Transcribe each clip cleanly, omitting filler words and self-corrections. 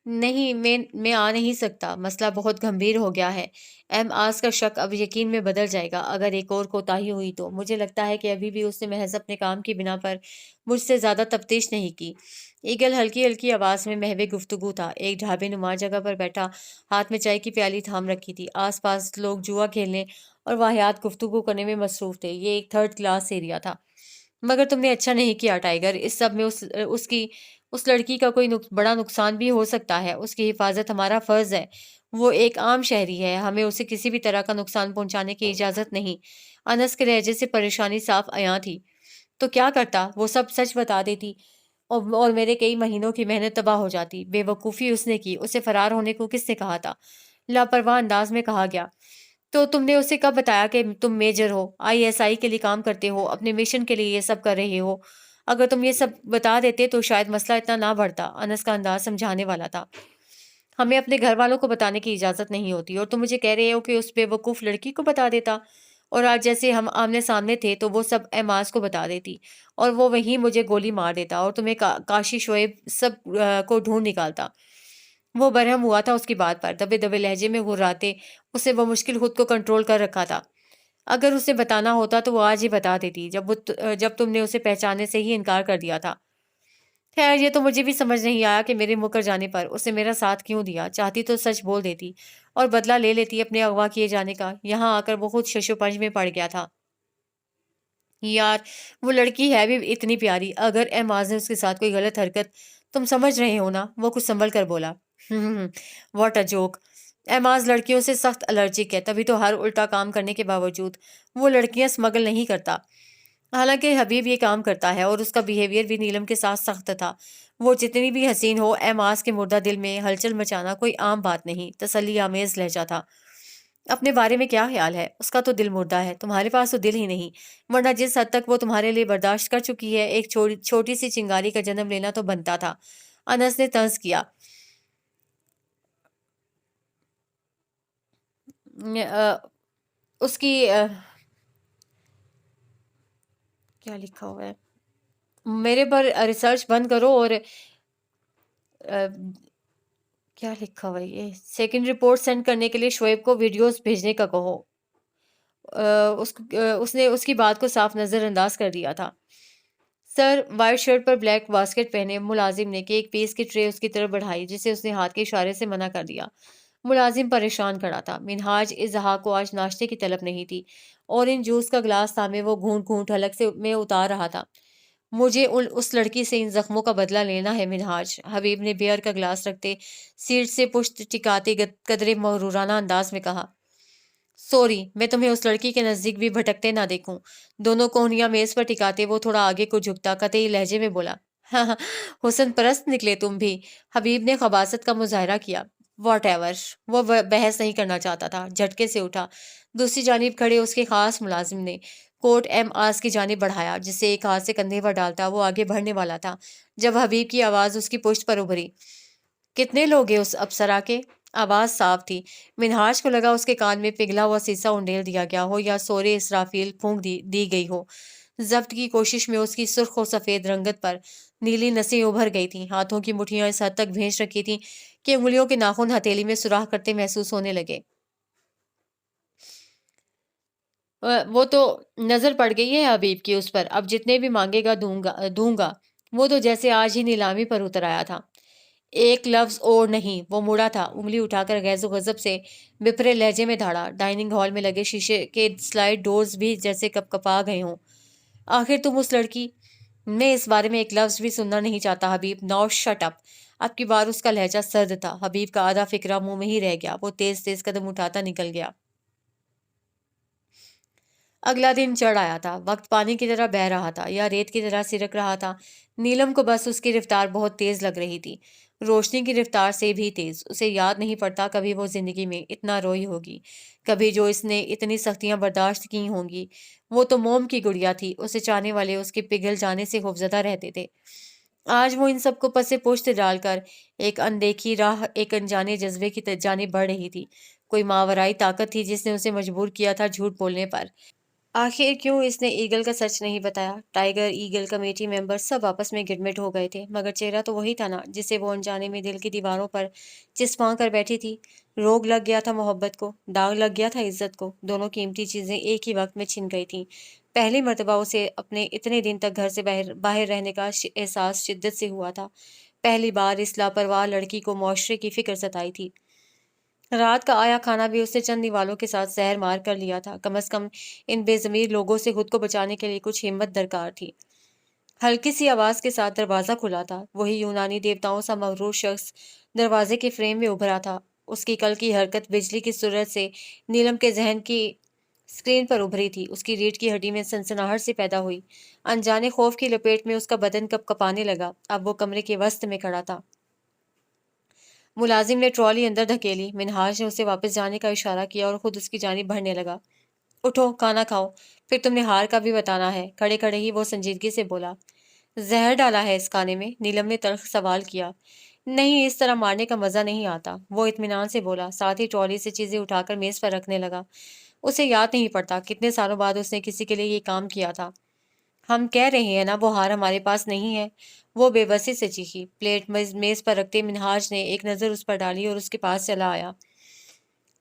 نہیں، میں آ نہیں سکتا، مسئلہ بہت گھمبیر ہو گیا ہے۔ آج کا شک اب یقین میں بدل جائے گا اگر ایک اور کوتاہی ہوئی تو۔ مجھے لگتا ہے کہ ابھی بھی اس نے محض اپنے کام کی بنا پر مجھ سے زیادہ تفتیش نہیں کی۔ ایگل ہلکی ہلکی آواز میں محو گفتگو تھا، ایک ڈھابے نما جگہ پر بیٹھا، ہاتھ میں چائے کی پیالی تھام رکھی تھی۔ آس پاس لوگ جوا کھیلنے اور واہیات گفتگو کرنے میں مصروف تھے۔ یہ ایک تھرڈ کلاس ایریا تھا۔ مگر تم نے اچھا نہیں کیا ٹائیگر، اس سب میں اس لڑکی کا کوئی بڑا نقصان بھی ہو سکتا ہے۔ اس کی حفاظت ہمارا فرض ہے۔ وہ ایک عام شہری ہے، ہمیں اسے کسی بھی طرح کا نقصان پہنچانے کی اجازت نہیں۔ انس کے لہجے سے پریشانی صاف عیاں تھی۔ تو کیا کرتا؟ وہ سب سچ بتا دیتی اور میرے کئی مہینوں کی محنت تباہ ہو جاتی۔ بے وقوفی اس نے کی، اسے فرار ہونے کو کس نے کہا تھا؟ لاپرواہ انداز میں کہا گیا۔ تو تم نے اسے کب بتایا کہ تم میجر ہو، ISI کے لیے کام کرتے ہو، اپنے مشن کے لیے یہ سب کر رہے ہو؟ اگر تم یہ سب بتا دیتے تو شاید مسئلہ اتنا نہ بڑھتا۔ انس کا انداز سمجھانے والا تھا۔ ہمیں اپنے گھر والوں کو بتانے کی اجازت نہیں ہوتی، اور تم مجھے کہہ رہے ہو کہ اس بے وقوف لڑکی کو بتا دیتا؟ اور آج جیسے ہم آمنے سامنے تھے تو وہ سب ایماز کو بتا دیتی، اور وہ وہیں مجھے گولی مار دیتا، اور تمہیں کاشی شعیب سب کو ڈھونڈ نکالتا۔ وہ برہم ہوا تھا اس کی بات پر، دبے دبے لہجے میں غراتے اسے وہ مشکل خود کو کنٹرول کر رکھا تھا۔ اگر اسے بتانا ہوتا تو وہ آج ہی بتا دیتی، جب تم نے اسے پہچانے سے ہی انکار کر دیا تھا۔ خیر، یہ تو مجھے بھی سمجھ نہیں آیا کہ میرے مکر جانے پر اسے میرا ساتھ کیوں دیا۔ چاہتی تو سچ بول دیتی اور بدلہ لے لیتی اپنے اغوا کیے جانے کا۔ یہاں آ کر وہ خود شش و پنج میں پڑ گیا تھا۔ یار، وہ لڑکی ہے بھی اتنی پیاری، اگر ایماز نے اس کے ساتھ کوئی غلط حرکت… تم سمجھ رہے ہو نا؟ وہ کچھ سنبھل کر بولا۔ What a joke! ایماز لڑکیوں سے سخت الرجک ہے، تبھی تو ہر الٹا کام کرنے کے باوجود وہ لڑکیاں سمگل نہیں کرتا۔ حالانکہ حبیب یہ کام کرتا ہے، اور اس کا بیہیویئر بھی نیلم کے ساتھ سخت تھا۔ وہ جتنی بھی حسین ہو، ایماز کے مردہ دل میں ہلچل مچانا کوئی عام بات نہیں۔ تسلی آمیز لہجہ تھا۔ اپنے بارے میں کیا خیال ہے؟ اس کا تو دل مردہ ہے، تمہارے پاس تو دل ہی نہیں، ورنہ جس حد تک وہ تمہارے لیے برداشت کر چکی ہے، ایک چھوٹی سی چنگاری کا جنم لینا تو بنتا تھا۔ انس نے طنز کیا۔ اس کی کیا لکھا ہوا ہے؟ میرے پر ریسرچ بند کرو اور کیا لکھا ہوا ہے یہ؟ سیکنڈ رپورٹ سینڈ کرنے کے لیے شعیب کو ویڈیوز بھیجنے کا کہو۔ اس نے اس کی بات کو صاف نظر انداز کر دیا تھا۔ سر، وائٹ شرٹ پر بلیک واسکٹ پہنے ملازم نے ایک پیس کی ٹرے اس کی طرف بڑھائی، جسے اس نے ہاتھ کے اشارے سے منع کر دیا۔ ملازم پریشان کھڑا تھا۔ منہاج اظہا کو آج ناشتے کی طلب نہیں تھی۔ اورنج جوس کا گلاس تھامے وہ گھونٹ گھونٹ حلق میں اتار رہا تھا۔ مجھے اس لڑکی سے ان زخموں کا بدلہ لینا ہے منہاج، حبیب نے بیئر کا گلاس رکھتے سیٹ سے پشت ٹکاتے قدرے مغرورانہ انداز میں کہا۔ سوری، میں تمہیں اس لڑکی کے نزدیک بھی بھٹکتے نہ دیکھوں۔ دونوں کوہنیاں میز پر ٹکاتے وہ تھوڑا آگے کو جھکتا قطعی لہجے میں بولا۔ ہاں ہاں، حسن پرست نکلے تم بھی۔ حبیب نے خباثت کا مظاہرہ کیا۔ What ever! وہ بحث نہیں کرنا چاہتا تھا، جھٹکے سے اٹھا۔ دوسری جانب کھڑے اس کے خاص ملازم نے کوٹ آس کی جانب بڑھایا، جسے ایک ہاتھ سے کندھے پر ڈالتا وہ آگے بڑھنے والا تھا، جب حبیب کی آواز اس کی پشت پر ابھری۔ کتنے لوگ ہیں اس افسرا کے؟ آواز صاف تھی۔ منہاج کو لگا اس کے کان میں پگھلا ہوا سیسا انڈیل دیا گیا ہو یا سورے اسرافیل پھونک دی گئی ہو۔ ضبط کی کوشش میں اس کی سرخ و سفید رنگت پر نیلی نسیں ابھر گئی تھیں، ہاتھوں کی مٹھیاں اس حد تک بھینچ رکھی تھیں کہ انگلیوں کے ناخن ہتھیلی میں سوراخ کرتے محسوس ہونے لگے۔ وہ تو نظر پڑ گئی ہے حبیب کی اس پر، اب جتنے بھی مانگے گا دوں گا۔ وہ تو جیسے آج ہی نیلامی پر اتر آیا تھا۔ ایک لفظ اور نہیں۔ وہ مڑا تھا، انگلی اٹھا کر غیظ و غضب سے بپھرے لہجے میں دھاڑا۔ ڈائننگ ہال میں لگے شیشے کے سلائڈ ڈورز بھی جیسے کپکپا گئے ہوں۔ آخر تم اس لڑکی… میں اس بارے میں ایک لفظ بھی سننا نہیں چاہتا حبیب، ناؤ شٹ اپ۔ اب کی بار اس کا لہجہ سرد تھا۔ حبیب کا آدھا فکرہ منہ میں ہی رہ گیا، وہ تیز تیز قدم اٹھاتا نکل گیا۔ اگلا دن چڑھ آیا تھا۔ وقت پانی کی طرح بہہ رہا تھا یا ریت کی طرح سرک رہا تھا۔ نیلم کو بس اس کی رفتار بہت تیز لگ رہی تھی، روشنی کی رفتار سے بھی تیز۔ اسے یاد نہیں پڑتا کبھی وہ زندگی میں اتنا روئی ہوگی، کبھی جو اس نے اتنی سختیاں برداشت کی ہوں گی۔ وہ تو موم کی گڑیا تھی، اسے چاہنے والے اس کے پگھل جانے سے خوفزدہ رہتے تھے۔ آج وہ ان سب کو پس پشت ڈال کر ایک اندیکھی راہ، ایک انجانے جذبے کی جانب بڑھ رہی تھی۔ کوئی ماورائی طاقت تھی جس نے اسے مجبور کیا تھا جھوٹ بولنے پر۔ آخر کیوں اس نے ایگل کا سچ نہیں بتایا؟ ٹائیگر، ایگل، کمیٹی ممبر سب آپس میں گڈمٹ ہو گئے تھے، مگر چہرہ تو وہی تھا نا جسے وہ انجانے میں دل کی دیواروں پر چسپاں کر بیٹھی تھی۔ روگ لگ گیا تھا محبت کو، داغ لگ گیا تھا عزت کو، دونوں قیمتی چیزیں ایک ہی وقت میں چھن گئی تھیں۔ پہلی مرتبہ اسے اپنے اتنے دن تک گھر سے باہر رہنے کا احساس شدت سے ہوا تھا۔ پہلی بار اس لاپرواہ لڑکی کو معاشرے کی فکر ستائی تھی۔ رات کا آیا کھانا بھی اس نے چند نوالوں کے ساتھ زہر مار کر لیا تھا۔ کم از کم ان بے ضمیر لوگوں سے خود کو بچانے کے لیے کچھ ہمت درکار تھی۔ ہلکی سی آواز کے ساتھ دروازہ کھلا تھا۔ وہی یونانی دیوتاؤں سا مغرور شخص دروازے کے فریم میں ابھرا تھا۔ اس کی کل کی حرکت بجلی کی سرعت سے نیلم کے ذہن کی اسکرین پر ابھری تھی۔ اس کی ریڑھ کی ہڈی میں سنسناہٹ سے پیدا ہوئی۔ انجانے خوف کی لپیٹ میں اس کا بدن کپ کپانے لگا۔ اب وہ کمرے کے وسط میں کھڑا تھا۔ ملازم نے ٹرالی اندر دھکیلی۔ منہاج نے اسے واپس جانے کا اشارہ کیا اور خود اس کی جانب بڑھنے لگا۔ اٹھو، کھانا کھاؤ، پھر تم نے ہار کا بھی بتانا ہے۔ کھڑے کھڑے ہی وہ سنجیدگی سے بولا۔ زہر ڈالا ہے اس کھانے میں؟ نیلم نے تلخ سوال کیا۔ نہیں، اس طرح مارنے کا مزہ نہیں آتا، وہ اطمینان سے بولا، ساتھ ہی ٹرالی سے چیزیں اٹھا کر میز پر رکھنے لگا۔ اسے یاد نہیں پڑتا کتنے سالوں بعد اس نے کسی کے لیے یہ کام کیا تھا۔ ہم کہہ رہے ہیں نا وہ ہار ہمارے پاس نہیں ہے، وہ بے بسی سے چیخی۔ پلیٹ میز پر رکھتے منہاج نے ایک نظر اس پر ڈالی اور اس کے پاس چلا آیا۔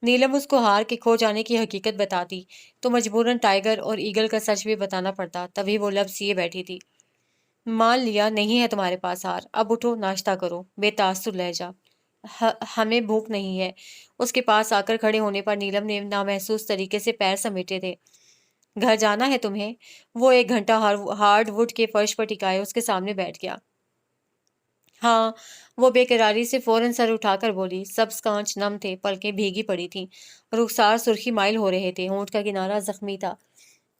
نیلم اس کو ہار کے کھو جانے کی حقیقت بتاتی تو مجبوراً ٹائیگر اور ایگل کا سچ بھی بتانا پڑتا، تبھی وہ لب سیے بیٹھی تھی۔ مان لیا نہیں ہے تمہارے پاس ہار، اب اٹھو، ناشتہ کرو، بے تاثر لہجہ۔ ہمیں بھوک نہیں ہے۔ اس کے پاس آ کر کھڑے ہونے پر نیلم نے نامحسوس طریقے سے پیر سمیٹے تھے۔ گھر جانا ہے تمہیں؟ وہ ایک گھنٹہ ہارڈ ووڈ کے فرش پر ٹکائے اس کے سامنے بیٹھ گیا۔ ہاں، وہ بے قراری سے فوراً سر اٹھا کر بولی۔ سبز کانچ نم تھے، پلکیں بھیگی پڑی تھیں، رخسار سرخی مائل ہو رہے تھے، ہونٹ کا کنارہ زخمی تھا۔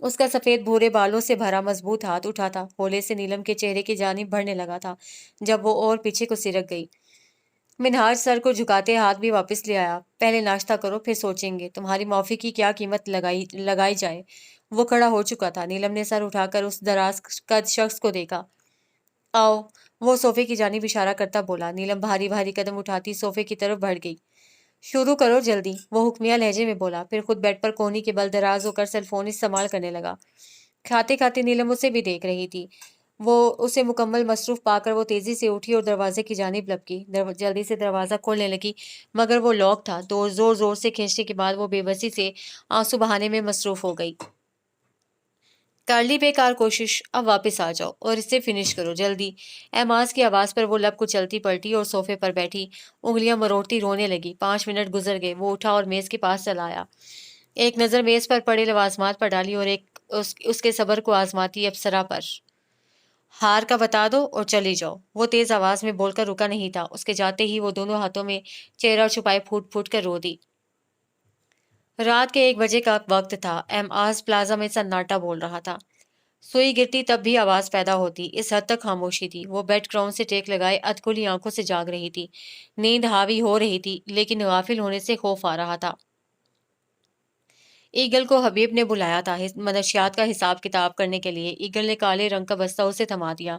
اس کا سفید بھورے بالوں سے بھرا مضبوط ہاتھ اٹھا تھا، ہولے سے نیلم کے چہرے کی جانب بڑھنے لگا تھا جب وہ اور پیچھے کو سرک گئی۔ منہاج سر کو جھکاتے ہاتھ بھی واپس لے آیا۔ پہلے ناشتہ کرو، پھر سوچیں گے تمہاری معافی کی کیا قیمت لگائی جائے۔ وہ کھڑا ہو چکا تھا۔ نیلم نے سر اٹھا کر اس دراز قد شخص کو دیکھا۔ آؤ، وہ صوفے کی جانب اشارہ کرتا بولا۔ نیلم بھاری بھاری قدم اٹھاتی صوفے کی طرف بڑھ گئی۔ شروع کرو جلدی، وہ حکمیہ لہجے میں بولا، پھر خود بیڈ پر کونی کے بل دراز ہو کر سیل فون استعمال کرنے لگا۔ کھاتے کھاتے نیلم اسے بھی دیکھ رہی تھی۔ وہ اسے مکمل مصروف پا کر وہ تیزی سے اٹھی اور دروازے کی جانب لپکی۔ جلدی سے دروازہ کھولنے لگی مگر وہ لاک تھا۔ زور زور سے کھینچنے کے بعد وہ بے بسی سے آنسو بہانے میں مصروف ہو گئی۔ کر لی بیکار کوشش، اب واپس آ جاؤ اور اسے فنش کرو جلدی۔ ایماز کی آواز پر وہ لب کو چلتی پلٹی اور صوفے پر بیٹھی انگلیاں مروڑتی رونے لگی۔ 5 منٹ گزر گئے۔ وہ اٹھا اور میز کے پاس چلا آیا۔ ایک نظر میز پر پڑے لوازمات پر ڈالی اور ایک اس کے صبر کو آزماتی ابصرہ پر۔ ہار کا بتا دو اور چلی جاؤ، وہ تیز آواز میں بول کر رکا نہیں تھا۔ اس کے جاتے ہی وہ دونوں ہاتھوں میں چہرہ چھپائے پھوٹ پھوٹ کر رو دی۔ رات کے 1 بجے کا وقت تھا۔ ایم آز پلازا میں سناٹا بول رہا تھا۔ سوئی گرتی تب بھی آواز پیدا ہوتی، اس حد تک خاموشی تھی۔ وہ بیڈ گراؤنڈ سے ٹیک لگائے ادھ کھلی آنکھوں سے جاگ رہی تھی۔ نیند حاوی ہو رہی تھی لیکن غافل ہونے سے خوف آ رہا تھا۔ ایگل کو حبیب نے بلایا تھا منشیات کا حساب کتاب کرنے کے لیے۔ ایگل نے کالے رنگ کا بستہ اسے تھما دیا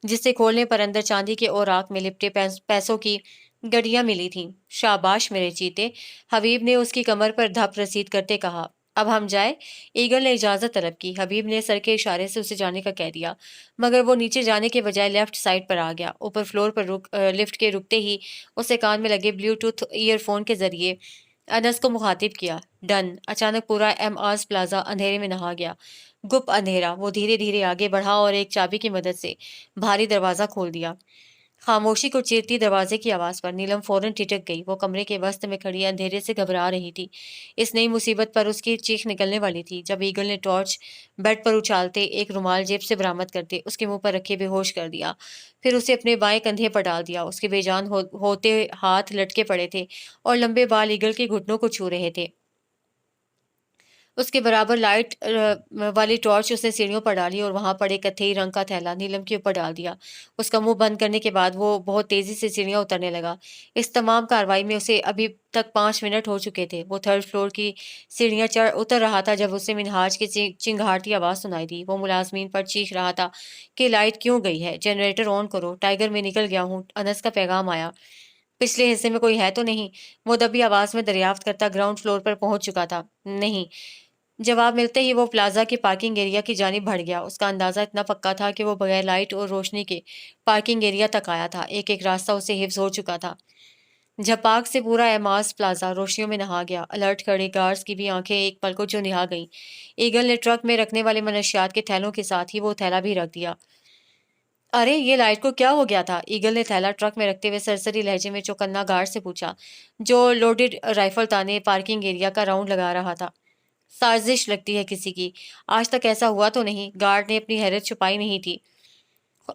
جس سے کھولنے پر اندر چاندی کے اوراق میں لپٹے پیسوں کی گڈیاں ملی تھیں۔ شاباش میرے چیتے، حبیب نے اس کی کمر پر دھپ رسید کرتے کہا۔ اب ہم جائیں؟ ایگل نے اجازت طلب کی۔ حبیب نے سر کے اشارے سے اسے جانے کا کہہ دیا مگر وہ نیچے جانے کے بجائے لیفٹ سائڈ پر آ گیا۔ اوپر فلور پر لفٹ کے رکتے ہی اسے کان میں لگے بلیوٹوتھ ایئر فون کے ذریعے انس کو مخاطب کیا۔ ڈن۔ اچانک پورا ایم آز پلازا اندھیرے میں نہا گیا، گپ اندھیرا۔ وہ دھیرے دھیرے آگے بڑھا اور ایک چابی کی مدد سے بھاری دروازہ کھول دیا۔ خاموشی کو چیرتی دروازے کی آواز پر نیلم فوراً ٹھٹک گئی۔ وہ کمرے کے وسط میں کھڑی اندھیرے سے گھبرا رہی تھی۔ اس نئی مصیبت پر اس کی چیخ نکلنے والی تھی جب ایگل نے ٹارچ بیڈ پر اچھالتے ایک رومال جیب سے برآمد کرتے اس کے منہ پر رکھے بے ہوش کر دیا، پھر اسے اپنے بائیں کندھے پر ڈال دیا۔ اس کے بے جان ہوتے ہاتھ لٹکے پڑے تھے اور لمبے بال ایگل کے گھٹنوں کو چھو رہے تھے۔ اس کے برابر لائٹ والی ٹارچ اس نے سیڑھیوں پر ڈالی اور وہاں پڑے کتھئی رنگ کا تھیلا نیلم کے اوپر ڈال دیا۔ اس کا منہ بند کرنے کے بعد وہ بہت تیزی سے سیڑھیاں اترنے لگا۔ اس تمام کارروائی میں اسے ابھی تک 5 منٹ ہو چکے تھے۔ وہ 3rd فلور کی سیڑھیاں اتر رہا تھا جب اسے منہاج کی چنگھاڑتی آواز سنائی دی۔ وہ ملازمین پر چیخ رہا تھا کہ لائٹ کیوں گئی ہے، جنریٹر آن کرو، ٹائیگر میں نکل گیا ہوں، انس کا پیغام آیا۔ پچھلے حصے میں کوئی ہے تو نہیں؟ وہ دبی آواز میں دریافت کرتا گراؤنڈ فلور پر پہنچ چکا تھا۔ نہیں، جواب ملتے ہی وہ پلازا کی پارکنگ ایریا کی جانب بڑھ گیا۔ اس کا اندازہ اتنا پکا تھا کہ وہ بغیر لائٹ اور روشنی کے پارکنگ ایریا تک آیا تھا۔ ایک ایک راستہ اسے حفظ ہو چکا تھا۔ جھپاک سے پورا ایماس پلازا روشنیوں میں نہا گیا۔ الرٹ کھڑے گارڈز کی بھی آنکھیں ایک پل کو جو نہا گئیں۔ ایگل نے ٹرک میں رکھنے والے منشیات کے تھیلوں کے ساتھ ہی وہ تھیلا بھی رکھ دیا۔ ارے یہ لائٹ کو کیا ہو گیا تھا؟ ایگل نے تھیلا ٹرک میں رکھتے ہوئے سرسری لہجے میں چوکنا گارڈ سے پوچھا، جو لوڈڈ رائفل تانے پارکنگ ایریا کا راؤنڈ لگا رہا تھا۔ سازش لگتی ہے کسی کی۔ آج تک ایسا ہوا تو نہیں۔ گارڈ نے اپنی حیرت چھپائی نہیں تھی۔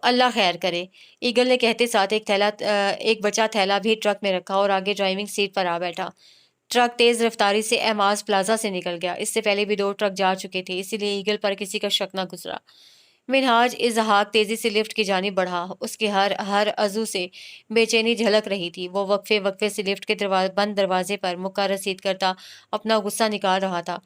اللہ خیر کرے، ایگل نے کہتے ساتھ ایک بچا تھیلا بھی ٹرک میں رکھا اور آگے ڈرائیونگ سیٹ پر آ بیٹھا۔ ٹرک تیز رفتاری سے ایم آز پلازا سے نکل گیا۔ اس سے پہلے بھی 2 ٹرک جا چکے تھے، اسی لیے ایگل پر کسی کا شک نہ گزرا۔ منہاج ازحاق تیزی سے لفٹ کی جانب بڑھا۔ اس کے ہر عضو سے بے چینی جھلک رہی تھی۔ وہ وقفے وقفے سے لفٹ کے بند دروازے پر مکہ رسید کرتا اپنا غصہ نکال رہا تھا۔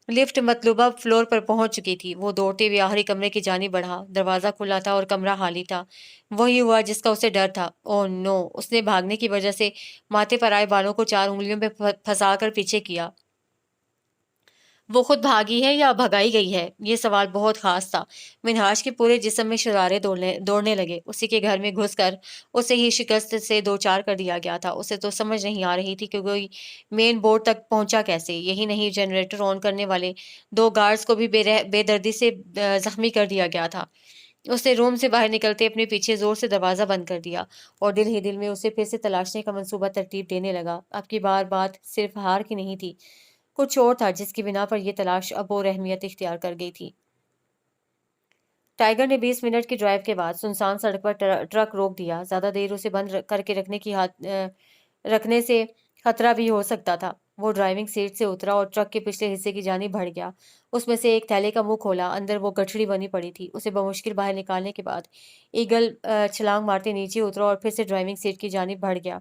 لفٹ مطلوبہ فلور پر پہنچ چکی تھی۔ وہ دوڑتے ہوئے آخری کمرے کی جانب بڑھا۔ دروازہ کھلا تھا اور کمرہ خالی تھا۔ وہی ہوا جس کا اسے ڈر تھا۔ اوہ نو! اس نے بھاگنے کی وجہ سے ماتھے پر آئے بالوں کو 4 انگلیوں میں پھنسا کر پیچھے کیا۔ وہ خود بھاگی ہے یا بھگائی گئی ہے؟ یہ سوال بہت خاص تھا۔ منہاج کے پورے جسم میں شرارے دوڑنے لگے۔ اسی کے گھر میں گھس کر اسے ہی شکست سے دوچار کر دیا گیا تھا۔ اسے تو سمجھ نہیں آ رہی تھی کہ کوئی مین بورڈ تک پہنچا کیسے۔ یہی نہیں، جنریٹر آن کرنے والے 2 گارڈز کو بھی بے دردی سے زخمی کر دیا گیا تھا۔ اس نے روم سے باہر نکلتے اپنے پیچھے زور سے دروازہ بند کر دیا اور دل ہی دل میں اسے پھر سے تلاشنے کا منصوبہ ترتیب دینے لگا۔ اب کی بات صرف ہار کی نہیں تھی، کچھ اور تھا جس کی بنا پر یہ تلاش اب اور اہمیت اختیار کر گئی تھی۔ ٹائیگر نے 20 منٹ کی ڈرائیو کے بعد سنسان سڑک پر ٹرک روک دیا۔ زیادہ دیر اسے بند کر کے رکھنے سے خطرہ بھی ہو سکتا تھا۔ وہ ڈرائیونگ سیٹ سے اترا اور ٹرک کے پچھلے حصے کی جانب بڑھ گیا۔ اس میں سے ایک تھیلے کا منہ کھولا۔ اندر وہ گٹھڑی بنی پڑی تھی۔ اسے بمشکل باہر نکالنے کے بعد ایگل چھلانگ مارتے نیچے اترا اور پھر سے ڈرائیونگ سیٹ کی جانب بڑھ گیا۔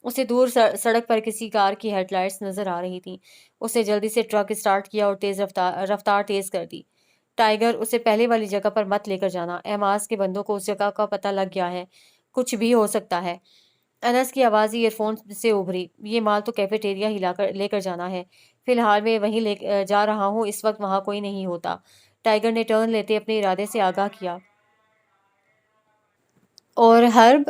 اسے دور سڑک پر کسی کار کی ہیڈ لائٹس نظر آ رہی تھیں۔ اس نے جلدی سے ٹرک اسٹارٹ کیا اور رفتار تیز کر دی۔ ٹائیگر، اسے پہلے والی جگہ پر مت لے کر جانا۔ ایماس کے بندوں کو اس جگہ کا پتہ لگ گیا ہے۔ کچھ بھی ہو سکتا ہے۔ انس کی آواز ایئر فون سے ابھری۔ یہ مال تو کیفیٹیریا ہی لے کر جانا ہے۔ فی الحال میں وہیں لے جا رہا ہوں، اس وقت وہاں کوئی نہیں ہوتا۔ ٹائیگر نے ٹرن لیتے اپنے ارادے سے آگاہ کیا۔ اور ہرب؟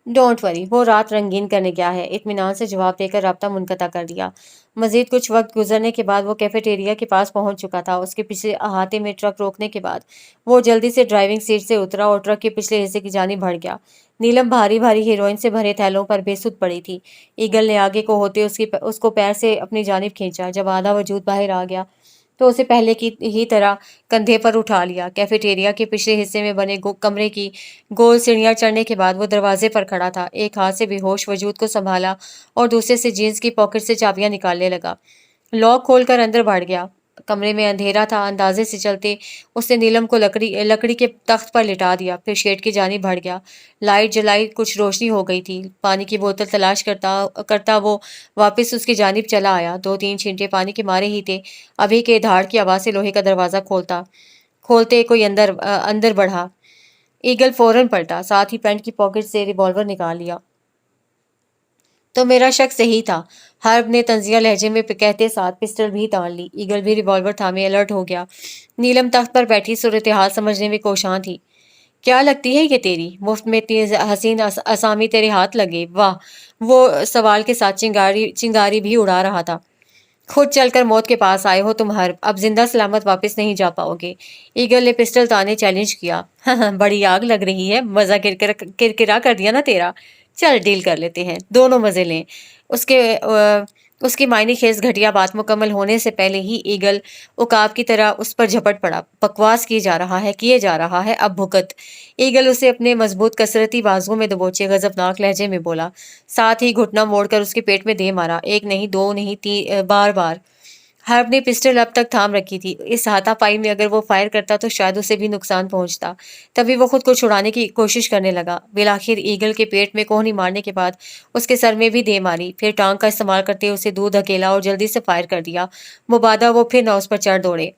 ڈونٹ وری، وہ رات رنگین کرنے گیا ہے، اطمینان سے جواب دے کر رابطہ منقطع کر دیا۔ مزید کچھ وقت گزرنے کے بعد وہ کیفیٹیریا کے پاس پہنچ چکا تھا۔ اس کے پچھلے احاطے میں ٹرک روکنے کے بعد وہ جلدی سے ڈرائیونگ سیٹ سے اترا اور ٹرک کے پچھلے حصے کی جانب بڑھ گیا۔ نیلم بھاری بھاری ہیروئن سے بھرے تھیلوں پر بے سود پڑی تھی۔ ایگل نے آگے کو ہوتے اس کو پیر سے اپنی جانب کھینچا۔ جب آدھا وجود باہر آ گیا تو اسے پہلے کی ہی طرح کندھے پر اٹھا لیا۔ کیفیٹیریا کے پچھلے حصے میں بنے کمرے کی گول سیڑھیاں چڑھنے کے بعد وہ دروازے پر کھڑا تھا۔ ایک ہاتھ سے بے ہوش وجود کو سنبھالا اور دوسرے سے جینس کی پاکٹ سے چابیاں نکالنے لگا۔ لاک کھول کر اندر بڑھ گیا۔ کمرے میں اندھیرا تھا۔ اندازے سے چلتے اس نے نیلم کو لکڑی کے تخت پر لٹا دیا، پھر شیڈ کی جانب بڑھ گیا۔ لائٹ جلائی، کچھ روشنی ہو گئی تھی۔ پانی کی بوتل تلاش کرتا وہ واپس اس کی جانب چلا آیا۔ 2-3 چھینٹے پانی کے مارے ہی تھے ابھی کہ دھاڑ کی آواز سے لوہے کا دروازہ کھولتے کوئی اندر بڑھا۔ ایگل فوراً پلٹا، ساتھ ہی پینٹ کی پاکٹ سے ریوالور نکال لیا۔ تو میرا شک صحیح تھا، ہرب نے طنزیہ لہجے میں کہتے ساتھ پسٹل بھی تان لی۔ ایگل بھی ریوالور تھامے الرٹ ہو گیا۔ نیلم تخت پر بیٹھی صورتحال سمجھنے میں کوشاں تھی۔ کیا لگتی ہے یہ تیری؟ مفت میں اتنی حسین اسامی تیرے ہاتھ لگے، واہ! وہ سوال کے ساتھ چنگاری بھی اڑا رہا تھا۔ خود چل کر موت کے پاس آئے ہو تم ہرب، اب زندہ سلامت واپس نہیں جا پاؤ گے۔ ایگل نے پسٹل تانے چیلنج کیا۔ بڑی آگ لگ رہی ہے، مزہ کرکرا کر دیا نا تیرا۔ چل ڈیل کر لیتے ہیں، دونوں مزے لیں۔ اس کی معنی خیز گھٹیا بات مکمل ہونے سے پہلے ہی ایگل عقاب کی طرح اس پر جھپٹ پڑا۔ بکواس کیے جا رہا ہے، اب بھگت۔ ایگل اسے اپنے مضبوط کسرتی بازوؤں میں دبوچے غضبناک لہجے میں بولا، ساتھ ہی گھٹنا موڑ کر اس کے پیٹ میں دے مارا، 1 نہیں 2 نہیں بار بار۔ ہرب نے پسٹل اب تک تھام رکھی تھی۔ اس ہاتھا پائی میں اگر وہ فائر کرتا تو شاید اسے بھی نقصان پہنچتا۔ تبھی وہ خود کو چھڑانے کی کوشش کرنے لگا۔ بالآخر ایگل کے پیٹ میں کوہنی مارنے کے بعد اس کے سر میں بھی دے ماری، پھر ٹانگ کا استعمال کرتے اسے دور دھکیلا اور جلدی سے فائر کر دیا۔ مبادا وہ پھر نہ اس پر چڑھ دوڑے۔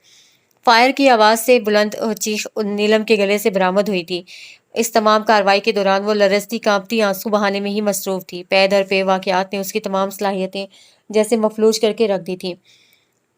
فائر کی آواز سے بلند چیخ نیلم کے گلے سے برآمد ہوئی تھی۔ اس تمام کارروائی کے دوران وہ لرزتی کانپتی آنسو بہانے میں ہی مصروف تھی۔ پے در پے واقعات نے اس کی تمام صلاحیتیں جیسے مفلوج کر کے رکھ دی تھیں۔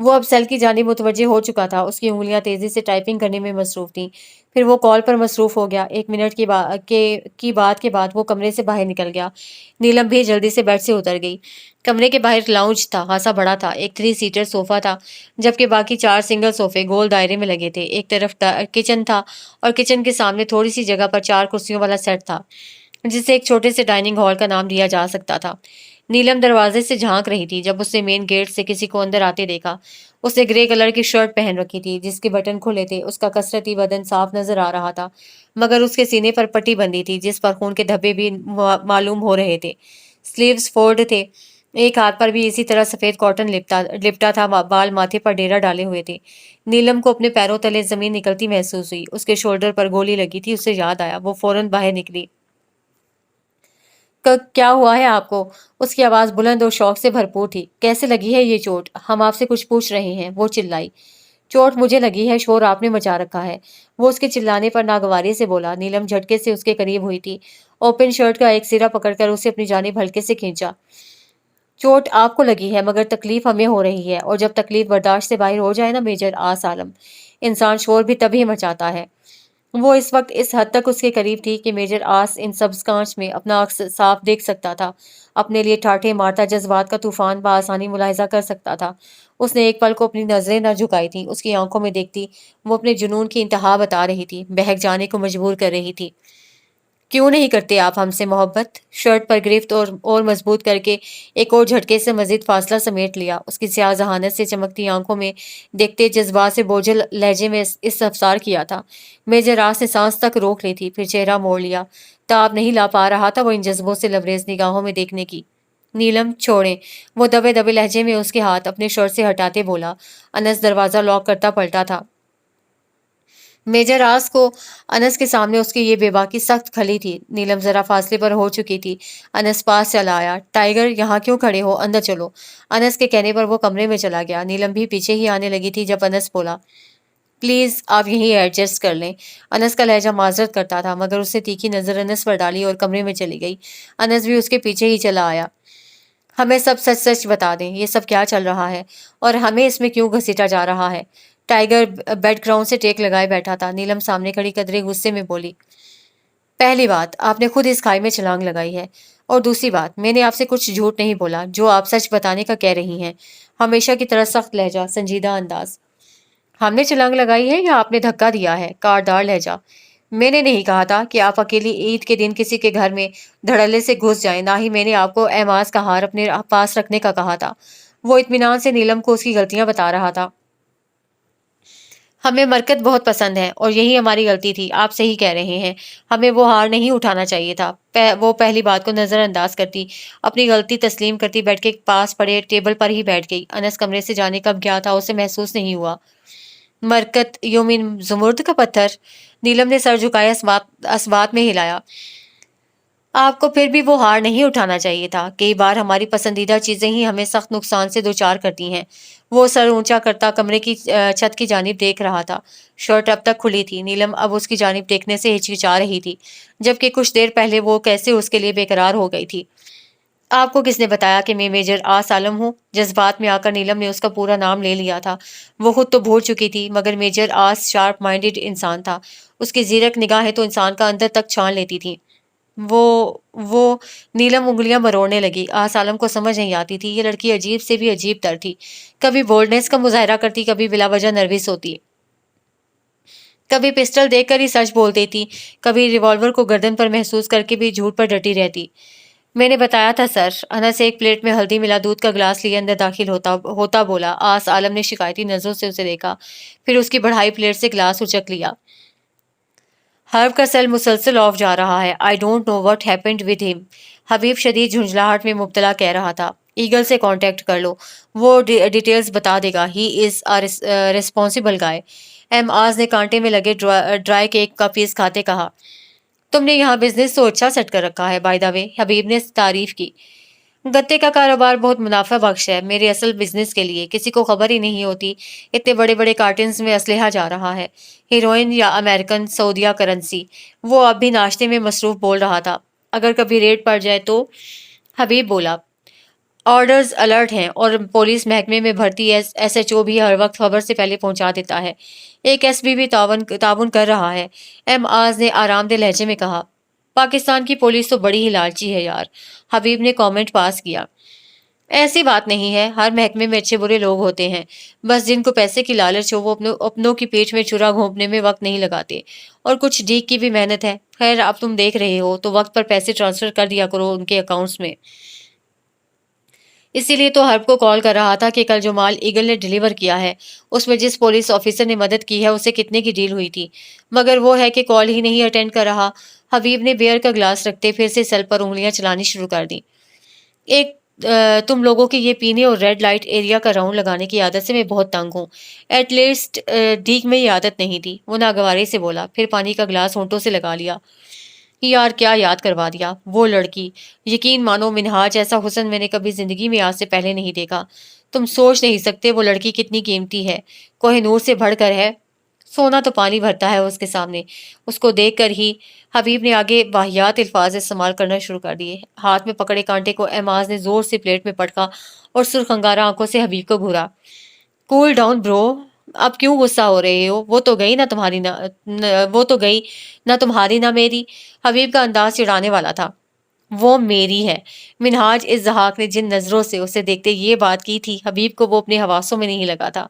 وہ اب سیل کی جانب متوجہ ہو چکا تھا، اس کی انگلیاں تیزی سے ٹائپنگ کرنے میں مصروف تھیں۔ پھر وہ کال پر مصروف ہو گیا۔ 1 منٹ کی بات کے بعد وہ کمرے سے باہر نکل گیا۔ نیلم بھی جلدی سے بیڈ سے اتر گئی۔ کمرے کے باہر لاؤنج تھا، خاصا بڑا تھا۔ ایک 3 سیٹر صوفہ تھا، جبکہ باقی 4 سنگل صوفے گول دائرے میں لگے تھے۔ ایک طرف کچن تھا اور کچن کے سامنے تھوڑی سی جگہ پر 4 کرسیوں والا سیٹ تھا، جسے ایک چھوٹے سے ڈائننگ ہال کا نام دیا جا سکتا تھا۔ نیلم دروازے سے جھانک رہی تھی جب اس نے مین گیٹ سے کسی کو اندر آتے دیکھا۔ اس نے گرے کلر کی شرٹ پہن رکھی تھی جس کے بٹن کھلے تھے۔ اس کا کثرتی بدن صاف نظر آ رہا تھا، مگر اس کے سینے پر پٹی بندھی تھی جس پر خون کے دھبے بھی معلوم ہو رہے تھے۔ سلیوز فولڈ تھے، ایک ہاتھ پر بھی اسی طرح سفید کاٹن لپٹا تھا، بال ماتھے پر ڈیرا ڈالے ہوئے تھے۔ نیلم کو اپنے پیروں تلے زمین نکلتی محسوس ہوئی۔ اس کے شولڈر پر گولی لگی تھی۔ اسے یاد آیا، وہ فوراً باہر نکلی۔ کیا ہوا ہے آپ کو؟ اس کی آواز بلند اور شوق سے بھرپور تھی۔ کیسے لگی ہے یہ چوٹ؟ ہم آپ سے کچھ پوچھ رہے ہیں، وہ چلائی۔ چوٹ مجھے لگی ہے، شور آپ نے مچا رکھا ہے، وہ اس کے چلانے پر ناگواری سے بولا۔ نیلم جھٹکے سے اس کے قریب ہوئی تھی، اوپن شرٹ کا ایک سرا پکڑ کر اسے اپنی جانب ہلکے سے کھینچا۔ چوٹ آپ کو لگی ہے مگر تکلیف ہمیں ہو رہی ہے، اور جب تکلیف برداشت سے باہر ہو جائے نا میجر آس عالم، انسان شور بھی تبھی مچاتا ہے۔ وہ اس وقت اس حد تک اس کے قریب تھی کہ میجر آس ان سبز کانچ میں اپنا عکس صاف دیکھ سکتا تھا، اپنے لیے ٹھاٹھے مارتا جذبات کا طوفان بآسانی ملاحظہ کر سکتا تھا۔ اس نے ایک پل کو اپنی نظریں نہ جھکائی تھیں، اس کی آنکھوں میں دیکھتی وہ اپنے جنون کی انتہا بتا رہی تھی، بہک جانے کو مجبور کر رہی تھی۔ کیوں نہیں کرتے آپ ہم سے محبت؟ شرٹ پر گرفت اور مضبوط کر کے ایک اور جھٹکے سے مزید فاصلہ سمیٹ لیا۔ اس کی سیاہ ذہانت سے چمکتی آنکھوں میں دیکھتے جذبات سے بوجھل لہجے میں استفسار کیا تھا۔ میجر راس نے سانس تک روک لی تھی، پھر چہرہ موڑ لیا۔ تاب نہیں لا پا رہا تھا وہ ان جذبوں سے لبریز نگاہوں میں دیکھنے کی۔ نیلم چھوڑیں، وہ دبے دبے لہجے میں اس کے ہاتھ اپنے شرٹ سے ہٹاتے بولا۔ انس دروازہ لاک کرتا پلٹا تھا۔ میجر راس کو انس کے سامنے اس کی یہ بے باکی سخت کھلی تھی۔ نیلم ذرا فاصلے پر ہو چکی تھی۔ انس پاس چلا آیا۔ ٹائیگر، یہاں کیوں کھڑے ہو؟ اندر چلو۔ انس کے کہنے پر وہ کمرے میں چلا گیا۔ نیلم بھی پیچھے ہی آنے لگی تھی جب انس بولا، پلیز آپ یہیں ایڈجسٹ کر لیں۔ انس کا لہجہ معذرت کرتا تھا، مگر اس نے تیکھی نظر انس پر ڈالی اور کمرے میں چلی گئی۔ انس بھی اس کے پیچھے ہی چلا آیا۔ ہمیں سب سچ سچ بتا دیں، یہ سب کیا چل رہا ہے اور ہمیں اس میں کیوں گھسیٹا جا رہا ہے؟ ٹائیگر بیڈ گراؤنڈ سے ٹیک لگائے بیٹھا تھا۔ نیلم سامنے کھڑی قدرے غصے میں بولی، پہلی بات، آپ نے خود اس کھائی میں چھلانگ لگائی ہے، اور دوسری بات، میں نے آپ سے کچھ جھوٹ نہیں بولا جو آپ سچ بتانے کا کہہ رہی ہیں۔ ہمیشہ کی طرح سخت لہجہ، سنجیدہ انداز۔ ہم نے چھلانگ لگائی ہے یا آپ نے دھکا دیا ہے؟ کاردار لہجہ۔ میں نے نہیں کہا تھا کہ آپ اکیلی عید کے دن کسی کے گھر میں دھڑلے سے گھس جائیں، نہ ہی میں نے آپ کو احماس کا ہار اپنے پاس رکھنے کا کہا تھا۔ وہ اطمینان سے نیلم کو اس کی غلطیاں بتا رہا تھا۔ ہمیں مرکت بہت پسند ہے اور یہی ہماری غلطی تھی، آپ صحیح کہہ رہے ہیں، ہمیں وہ ہار نہیں اٹھانا چاہیے تھا۔ وہ پہلی بات کو نظر انداز کرتی، اپنی غلطی تسلیم کرتی بیڈ کے پاس پڑے ٹیبل پر ہی بیٹھ گئی۔ انس کمرے سے جانے کب گیا تھا اسے محسوس نہیں ہوا۔ مرکت، یومین زمرد کا پتھر؟ نیلم نے سر جھکایا، اسبات میں ہلایا۔ آپ کو پھر بھی وہ ہار نہیں اٹھانا چاہیے تھا۔ کئی بار ہماری پسندیدہ چیزیں ہی ہمیں سخت نقصان سے دوچار کرتی ہیں۔ وہ سر اونچا کرتا کمرے کی چھت کی جانب دیکھ رہا تھا۔ شرٹ اب تک کھلی تھی۔ نیلم اب اس کی جانب دیکھنے سے ہچکچا رہی تھی، جبکہ کچھ دیر پہلے وہ کیسے اس کے لیے بے قرار ہو گئی تھی۔ آپ کو کس نے بتایا کہ میں میجر آس عالم ہوں؟ جذبات میں آ کر نیلم نے اس کا پورا نام لے لیا تھا۔ وہ خود تو بھول چکی تھی، مگر میجر آس شارپ مائنڈڈ انسان تھا۔ اس کی زیرک نگاہیں تو انسان کا اندر تک چھان لیتی تھیں۔ وہ نیلم انگلیاں مروڑنے لگی۔ آس عالم کو سمجھ نہیں آتی تھی، یہ لڑکی عجیب سے بھی عجیب تر تھی۔ کبھی بولڈنس کا مظاہرہ کرتی، کبھی بلا وجہ نروس ہوتی، کبھی پسٹل دیکھ کر ہی سچ بول دیتی، کبھی ریوالور کو گردن پر محسوس کر کے بھی جھوٹ پر ڈٹی رہتی۔ میں نے بتایا تھا سر۔ انس ایک پلیٹ میں ہلدی ملا دودھ کا گلاس لیے اندر داخل ہوتا بولا۔ آس عالم نے شکایتی نظروں سے اسے دیکھا، پھر اس کی بڑھائی پلیٹ سے گلاس اچک لیا۔ ہرب کا سیل مسلسل آف جا رہا ہے۔ I don't know what happened with him. Habib شدید جھنجھلاہٹ میں مبتلا کہہ رہا تھا۔ ایگل سے کانٹیکٹ کر لو، وہ ڈیٹیلز بتا دے گا۔ ہی از ریسپانسبل گائے۔ ایم آز نے کانٹے میں لگے ڈرائی کیک کا پیس کھاتے کہا، تم نے یہاں بزنس تو اچھا سیٹ کر رکھا ہے بائی دا وے۔ حبیب نے تعریف کی، گتے کا کاروبار بہت منافع بخش ہے میرے اصل بزنس کے لیے، کسی کو خبر ہی نہیں ہوتی اتنے بڑے بڑے کارٹنز میں اسلحہ جا رہا ہے، ہیروئن یا امریکن سعودیہ کرنسی۔ وہ اب بھی ناشتے میں مصروف بول رہا تھا۔ اگر کبھی ریڈ پڑ جائے تو؟ حبیب بولا، آرڈرز الرٹ ہیں اور پولیس محکمے میں بھرتی ایس ایچ او بھی ہر وقت خبر سے پہلے پہنچا دیتا ہے۔ ایک ایس پی بھی تعاون کر رہا ہے۔ ایم آز نے آرام دہ لہجے میں کہا۔ پاکستان کی پولیس تو بڑی ہی لالچی ہے یار، حبیب نے کامنٹ پاس کیا۔ ایسی بات نہیں ہے، ہر محکمے میں اچھے برے لوگ ہوتے ہیں، بس جن کو پیسے کی لالچ ہو وہ اپنوں کی پیٹ میں چرا گھونپنے میں وقت نہیں لگاتے، اور کچھ ڈیک کی بھی محنت ہے۔ خیر اب تم دیکھ رہے ہو تو وقت پر پیسے ٹرانسفر کر دیا کرو ان کے اکاؤنٹس میں۔ اسی لیے تو ہرب کو کال کر رہا تھا کہ کل جو مال ایگل نے ڈیلیور کیا ہے اس میں جس پولیس آفیسر نے مدد کی ہے اسے کتنے کی ڈیل ہوئی تھی، مگر وہ ہے کہ کال ہی نہیں اٹینڈ کر رہا۔ حبیب نے بیئر کا گلاس رکھتے پھر سے سیل پر انگلیاں چلانی شروع کر دی۔ ایک تم لوگوں کی یہ پینے اور ریڈ لائٹ ایریا کا راؤنڈ لگانے کی عادت سے میں بہت تنگ ہوں۔ ایٹ لیسٹ ڈیک میں یہ عادت نہیں تھی، وہ ناگواری سے بولا، پھر پانی کا گلاس ہونٹوں سے لگا لیا۔ یار کیا یاد کروا دیا، وہ لڑکی، یقین مانو منہاج ایسا حسن میں نے کبھی زندگی میں آج سے پہلے نہیں دیکھا۔ تم سوچ نہیں سکتے وہ لڑکی کتنی قیمتی ہے، کوہ نور سے بڑھ کر ہے، سونا تو پانی بھرتا ہے اس کے سامنے۔ اس کو دیکھ کر ہی حبیب نے آگے واہیات الفاظ استعمال کرنا شروع کر دیے۔ ہاتھ میں پکڑے کانٹے کو اعماز نے زور سے پلیٹ میں پٹکا اور سرخ انگارہ آنکھوں سے حبیب کو گھورا۔ کول ڈاؤن برو، اب کیوں غصہ ہو رہے ہو؟ وہ تو گئی نہ تمہاری نہ میری۔ حبیب کا انداز چڑھانے والا تھا۔ وہ میری ہے۔ منہاج ازحاق نے جن نظروں سے اسے دیکھتے یہ بات کی تھی، حبیب کو وہ اپنے حواسوں میں نہیں لگا تھا۔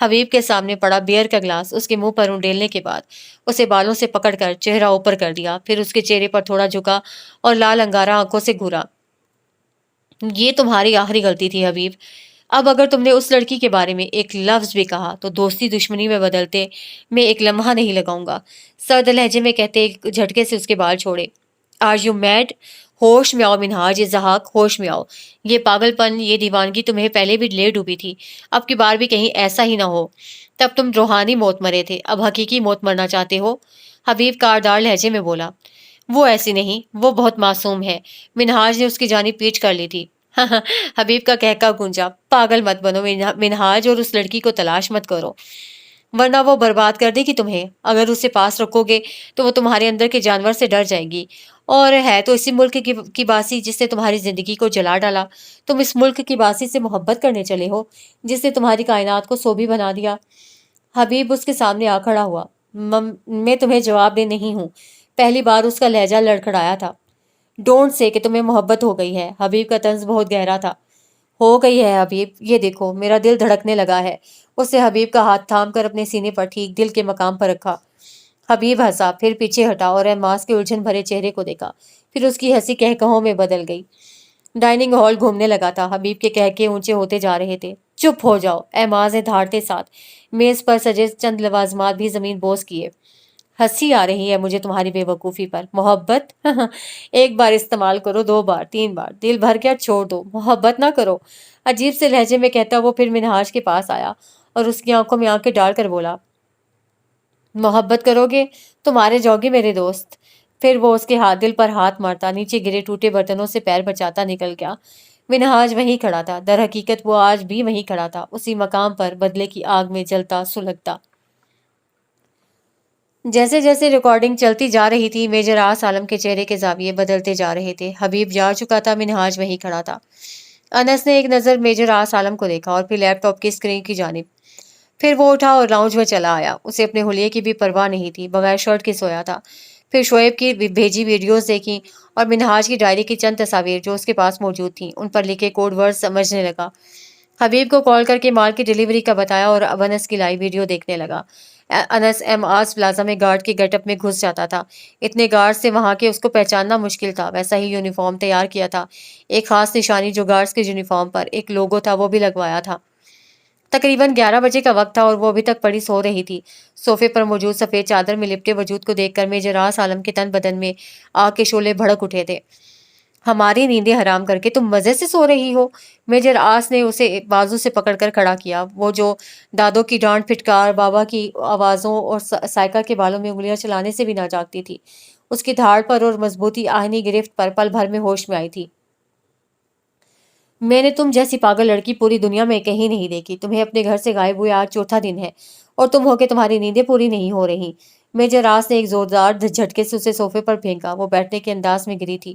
حبیب کے سامنے پڑا بیئر کا گلاس اس کے منہ پر انڈیلنے کے بعد اسے بالوں سے پکڑ کر چہرہ اوپر کر دیا، پھر اس کے چہرے پر تھوڑا جھکا اور لال انگارہ آنکھوں سے گھورا۔ یہ تمہاری آخری غلطی تھی حبیب، اب اگر تم نے اس لڑکی کے بارے میں ایک لفظ بھی کہا تو دوستی دشمنی میں بدلتے میں ایک لمحہ نہیں لگاؤں گا، سرد لہجے میں کہتے ایک جھٹکے سے اس کے بال چھوڑے۔ Are you mad? ہوش میں آؤ منہاج ازحاق، ہوش میں آؤ۔ یہ پاگل پن، یہ دیوانگی تمہیں پہلے بھی لے ڈوبی تھی، اب کی بار بھی کہیں ایسا ہی نہ ہو۔ تب تم روحانی موت مرے تھے، اب حقیقی موت مرنا چاہتے ہو؟ حبیب کاردار لہجے میں بولا۔ وہ ایسی نہیں، وہ بہت معصوم ہے۔ منہاج نے اس کی جانب پیچھ کر لی تھی۔ حبیب کا کہکا گونجا۔ پاگل مت بنو منہاج، اور اس لڑکی کو تلاش مت کرو، ورنہ وہ برباد کر دے گی تمہیں۔ اگر اسے پاس رکھو گے تو وہ تمہارے اندر کے جانور سے ڈر جائے گی، اور ہے تو اسی ملک کی باسی جس نے تمہاری زندگی کو جلا ڈالا۔ تم اس ملک کی باسی سے محبت کرنے چلے ہو جس نے تمہاری کائنات کو سوبھی بنا دیا۔ حبیب اس کے سامنے آ کھڑا ہوا۔ میں تمہیں جواب دے نہیں ہوں۔ پہلی بار اس کا لہجہ لڑکھڑایا تھا۔ ڈونٹ سے کہ تمہیں محبت ہو گئی ہے۔ حبیب کا طنز بہت گہرا تھا۔ ہو گئی ہے حبیب، یہ دیکھو میرا دل دھڑکنے لگا ہے۔ اس نے حبیب کا ہاتھ تھام کر اپنے سینے پر ٹھیک دل کے مقام پر رکھا۔ حبیب ہنسا، پھر پیچھے ہٹا اور احماس کے الجھن بھرے چہرے کو دیکھا، پھر اس کی ہنسی کہکہوں میں بدل گئی۔ ڈائننگ ہال گھومنے لگا تھا، حبیب کے کہکے اونچے ہوتے جا رہے تھے۔ چپ ہو جاؤ، احماس نے دھاڑتے ساتھ میز پر سجے چند لوازمات بھی زمین بوس کیے۔ ہنسی آ رہی ہے مجھے تمہاری بے وقوفی پر۔ محبت؟ ایک بار استعمال کرو، 2 بار، 3 بار، دل بھر کے چھوڑ دو، محبت نہ کرو۔ عجیب سے لہجے میں کہتا وہ پھر منہاج کے پاس آیا اور اس کی آنکھوں میں آنکھیں ڈال کر بولا، محبت کرو گے؟ تمہارے جوگی میرے دوست۔ پھر وہ اس کے دل پر ہاتھ مارتا نیچے گرے ٹوٹے برتنوں سے پیر بچاتا نکل گیا۔ منہاج وہیں کھڑا تھا، در حقیقت وہ آج بھی وہیں کھڑا تھا، اسی مقام پر، بدلے کی آگ میں جلتا سلگتا۔ جیسے جیسے ریکارڈنگ چلتی جا رہی تھی میجر آس عالم کے چہرے کے زاویے بدلتے جا رہے تھے۔ حبیب جا چکا تھا، منہاج وہیں کھڑا تھا۔ انس نے ایک نظر میجر آس عالم کو دیکھا اور پھر لیپ ٹاپ کی اسکرین کی جانب، پھر وہ اٹھا اور لاؤنج میں چلا آیا۔ اسے اپنے حلیے کی بھی پرواہ نہیں تھی، بغیر شرٹ کے سویا تھا۔ پھر شعیب کی بھیجی ویڈیوز دیکھیں اور منہاج کی ڈائری کی چند تصاویر جو اس کے پاس موجود تھیں، ان پر لکھے کوڈ ورڈ سمجھنے لگا۔ حبیب کو کال کر کے مال کی ڈیلیوری کا بتایا اور اب انس کی لائیو ویڈیو دیکھنے لگا۔ انس ایم آس پلازا میں گارڈ کے گیٹ اپ میں گھس جاتا تھا، اتنے گارڈ سے وہاں کے اس کو پہچاننا مشکل تھا۔ ویسا ہی یونیفارم تیار کیا تھا، ایک خاص نشانی جو گارڈز کے یونیفارم پر ایک لوگو تھا وہ بھی لگوایا تھا۔ تقریباً 11 بجے کا وقت تھا اور وہ ابھی تک پڑی سو رہی تھی۔ صوفے پر موجود سفید چادر میں لپٹے وجود کو دیکھ کر میجر آس عالم کے تن بدن میں آگ کے شعلے بھڑک اٹھے تھے۔ ہماری نیندیں حرام کر کے تم مزے سے سو رہی ہو؟ میجر آس نے اسے بازو سے پکڑ کر کھڑا کیا، وہ جو دادوں کی ڈانٹ پھٹکار، بابا کی آوازوں اور سائیکا کے بالوں میں انگلیاں چلانے سے بھی نہ جاگتی تھی۔ اس کی دھاڑ پر اور مضبوطی آہنی گرفت پر پل بھر میں ہوش میں آئی تھی۔ میں نے تم جیسی پاگل لڑکی پوری دنیا میں کہیں نہیں دیکھی۔ تمہیں اپنے گھر سے غائب ہوئے آج 4تھا دن ہے اور تم ہو کے تمہاری نیندیں پوری نہیں ہو رہی۔ میجر آس نے ایک زوردار جھٹکے سے اسے صوفے پر پھینکا، وہ بیٹھنے کے انداز میں گری تھی۔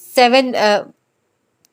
7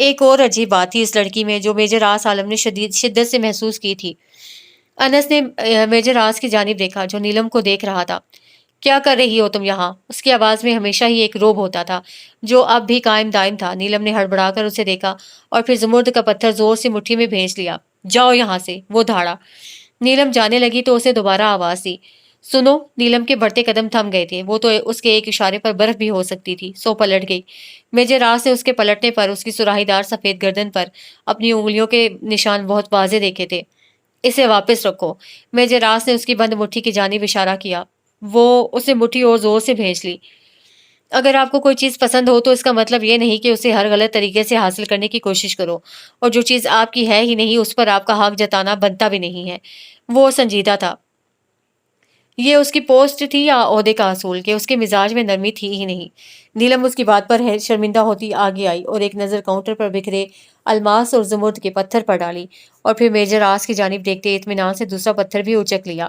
ایک اور عجیب بات تھی اس لڑکی میں جو میجر راس عالم نے شدت سے محسوس کی تھی۔ انس نے میجر راس کی جانب دیکھا جو نیلم کو دیکھ رہا تھا۔ کیا کر رہی ہو تم یہاں؟ اس کی آواز میں ہمیشہ ہی ایک روب ہوتا تھا جو اب بھی قائم دائم تھا۔ نیلم نے ہڑبڑا کر اسے دیکھا اور پھر زمرد کا پتھر زور سے مٹھی میں بھیج لیا۔ جاؤ یہاں سے، وہ دھاڑا۔ نیلم جانے لگی تو اسے دوبارہ آواز دی۔ سنو، نیلم کے بڑھتے قدم تھم گئے تھے، وہ تو اس کے ایک اشارے پر برف بھی ہو سکتی تھی، سو پلٹ گئی۔ میجر راس نے اس کے پلٹنے پر اس کی سراہی دار سفید گردن پر اپنی انگلیوں کے نشان بہت واضح دیکھے تھے۔ اسے واپس رکھو۔ میجر راس نے اس کی بند مٹھی کی جانب اشارہ کیا۔ وہ اسے مٹھی اور زور سے بھیج لی۔ اگر آپ کو کوئی چیز پسند ہو تو اس کا مطلب یہ نہیں کہ اسے ہر غلط طریقے سے حاصل کرنے کی کوشش کرو، اور جو چیز آپ کی ہے ہی نہیں اس پر آپ کا حق جتانا بنتا بھی نہیں ہے۔ وہ سنجیدہ تھا۔ یہ اس کی پوسٹ تھی یا عہدے کا اصول کہ اس کے مزاج میں نرمی تھی ہی نہیں؟ نیلم اس کی بات پر شرمندہ ہوتی آگے آئی اور ایک نظر کاؤنٹر پر بکھرے الماس اور زمرد کے پتھر پر ڈالی، اور پھر میجر راس کی جانب دیکھتے اطمینان سے دوسرا پتھر بھی اچک لیا۔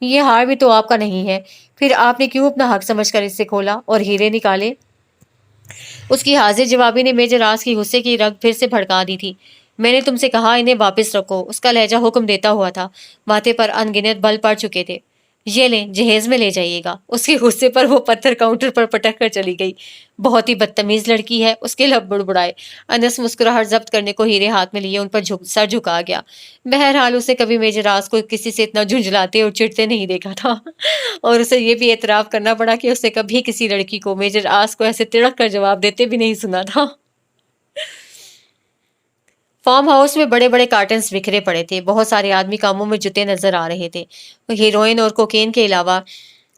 یہ ہار بھی تو آپ کا نہیں ہے، پھر آپ نے کیوں اپنا حق سمجھ کر اس سے کھولا اور ہیرے نکالے؟ اس کی حاضر جوابی نے میجر راس کی غصے کی رگ پھر سے بھڑکا دی تھی۔ میں نے تم سے کہا انہیں واپس رکھو، اس کا لہجہ حکم دیتا ہوا تھا، ماتھے پر ان گنت بل پڑ چکے تھے۔ یہ لیں، جہیز میں لے جائیے گا۔ اس کے غصے پر وہ پتھر کاؤنٹر پر پٹک کر چلی گئی۔ بہت ہی بدتمیز لڑکی ہے، اس کے لب بڑبڑائے۔ انس مسکراہٹ ضبط کرنے کو ہیرے ہاتھ میں لیے ان پر سر جھکا گیا۔ بہرحال اسے کبھی میجر راس کو کسی سے اتنا جھنجھلاتے اور چڑھتے نہیں دیکھا تھا، اور اسے یہ بھی اعتراف کرنا پڑا کہ اسے کبھی کسی لڑکی کو میجر راس کو ایسے تڑک کر جواب دیتے بھی نہیں سنا تھا۔ فارم ہاؤس میں بڑے بڑے کارٹنز بکھرے پڑے تھے، بہت سارے آدمی کاموں میں جتے نظر آ رہے تھے۔ ہیروئن اور کوکین کے علاوہ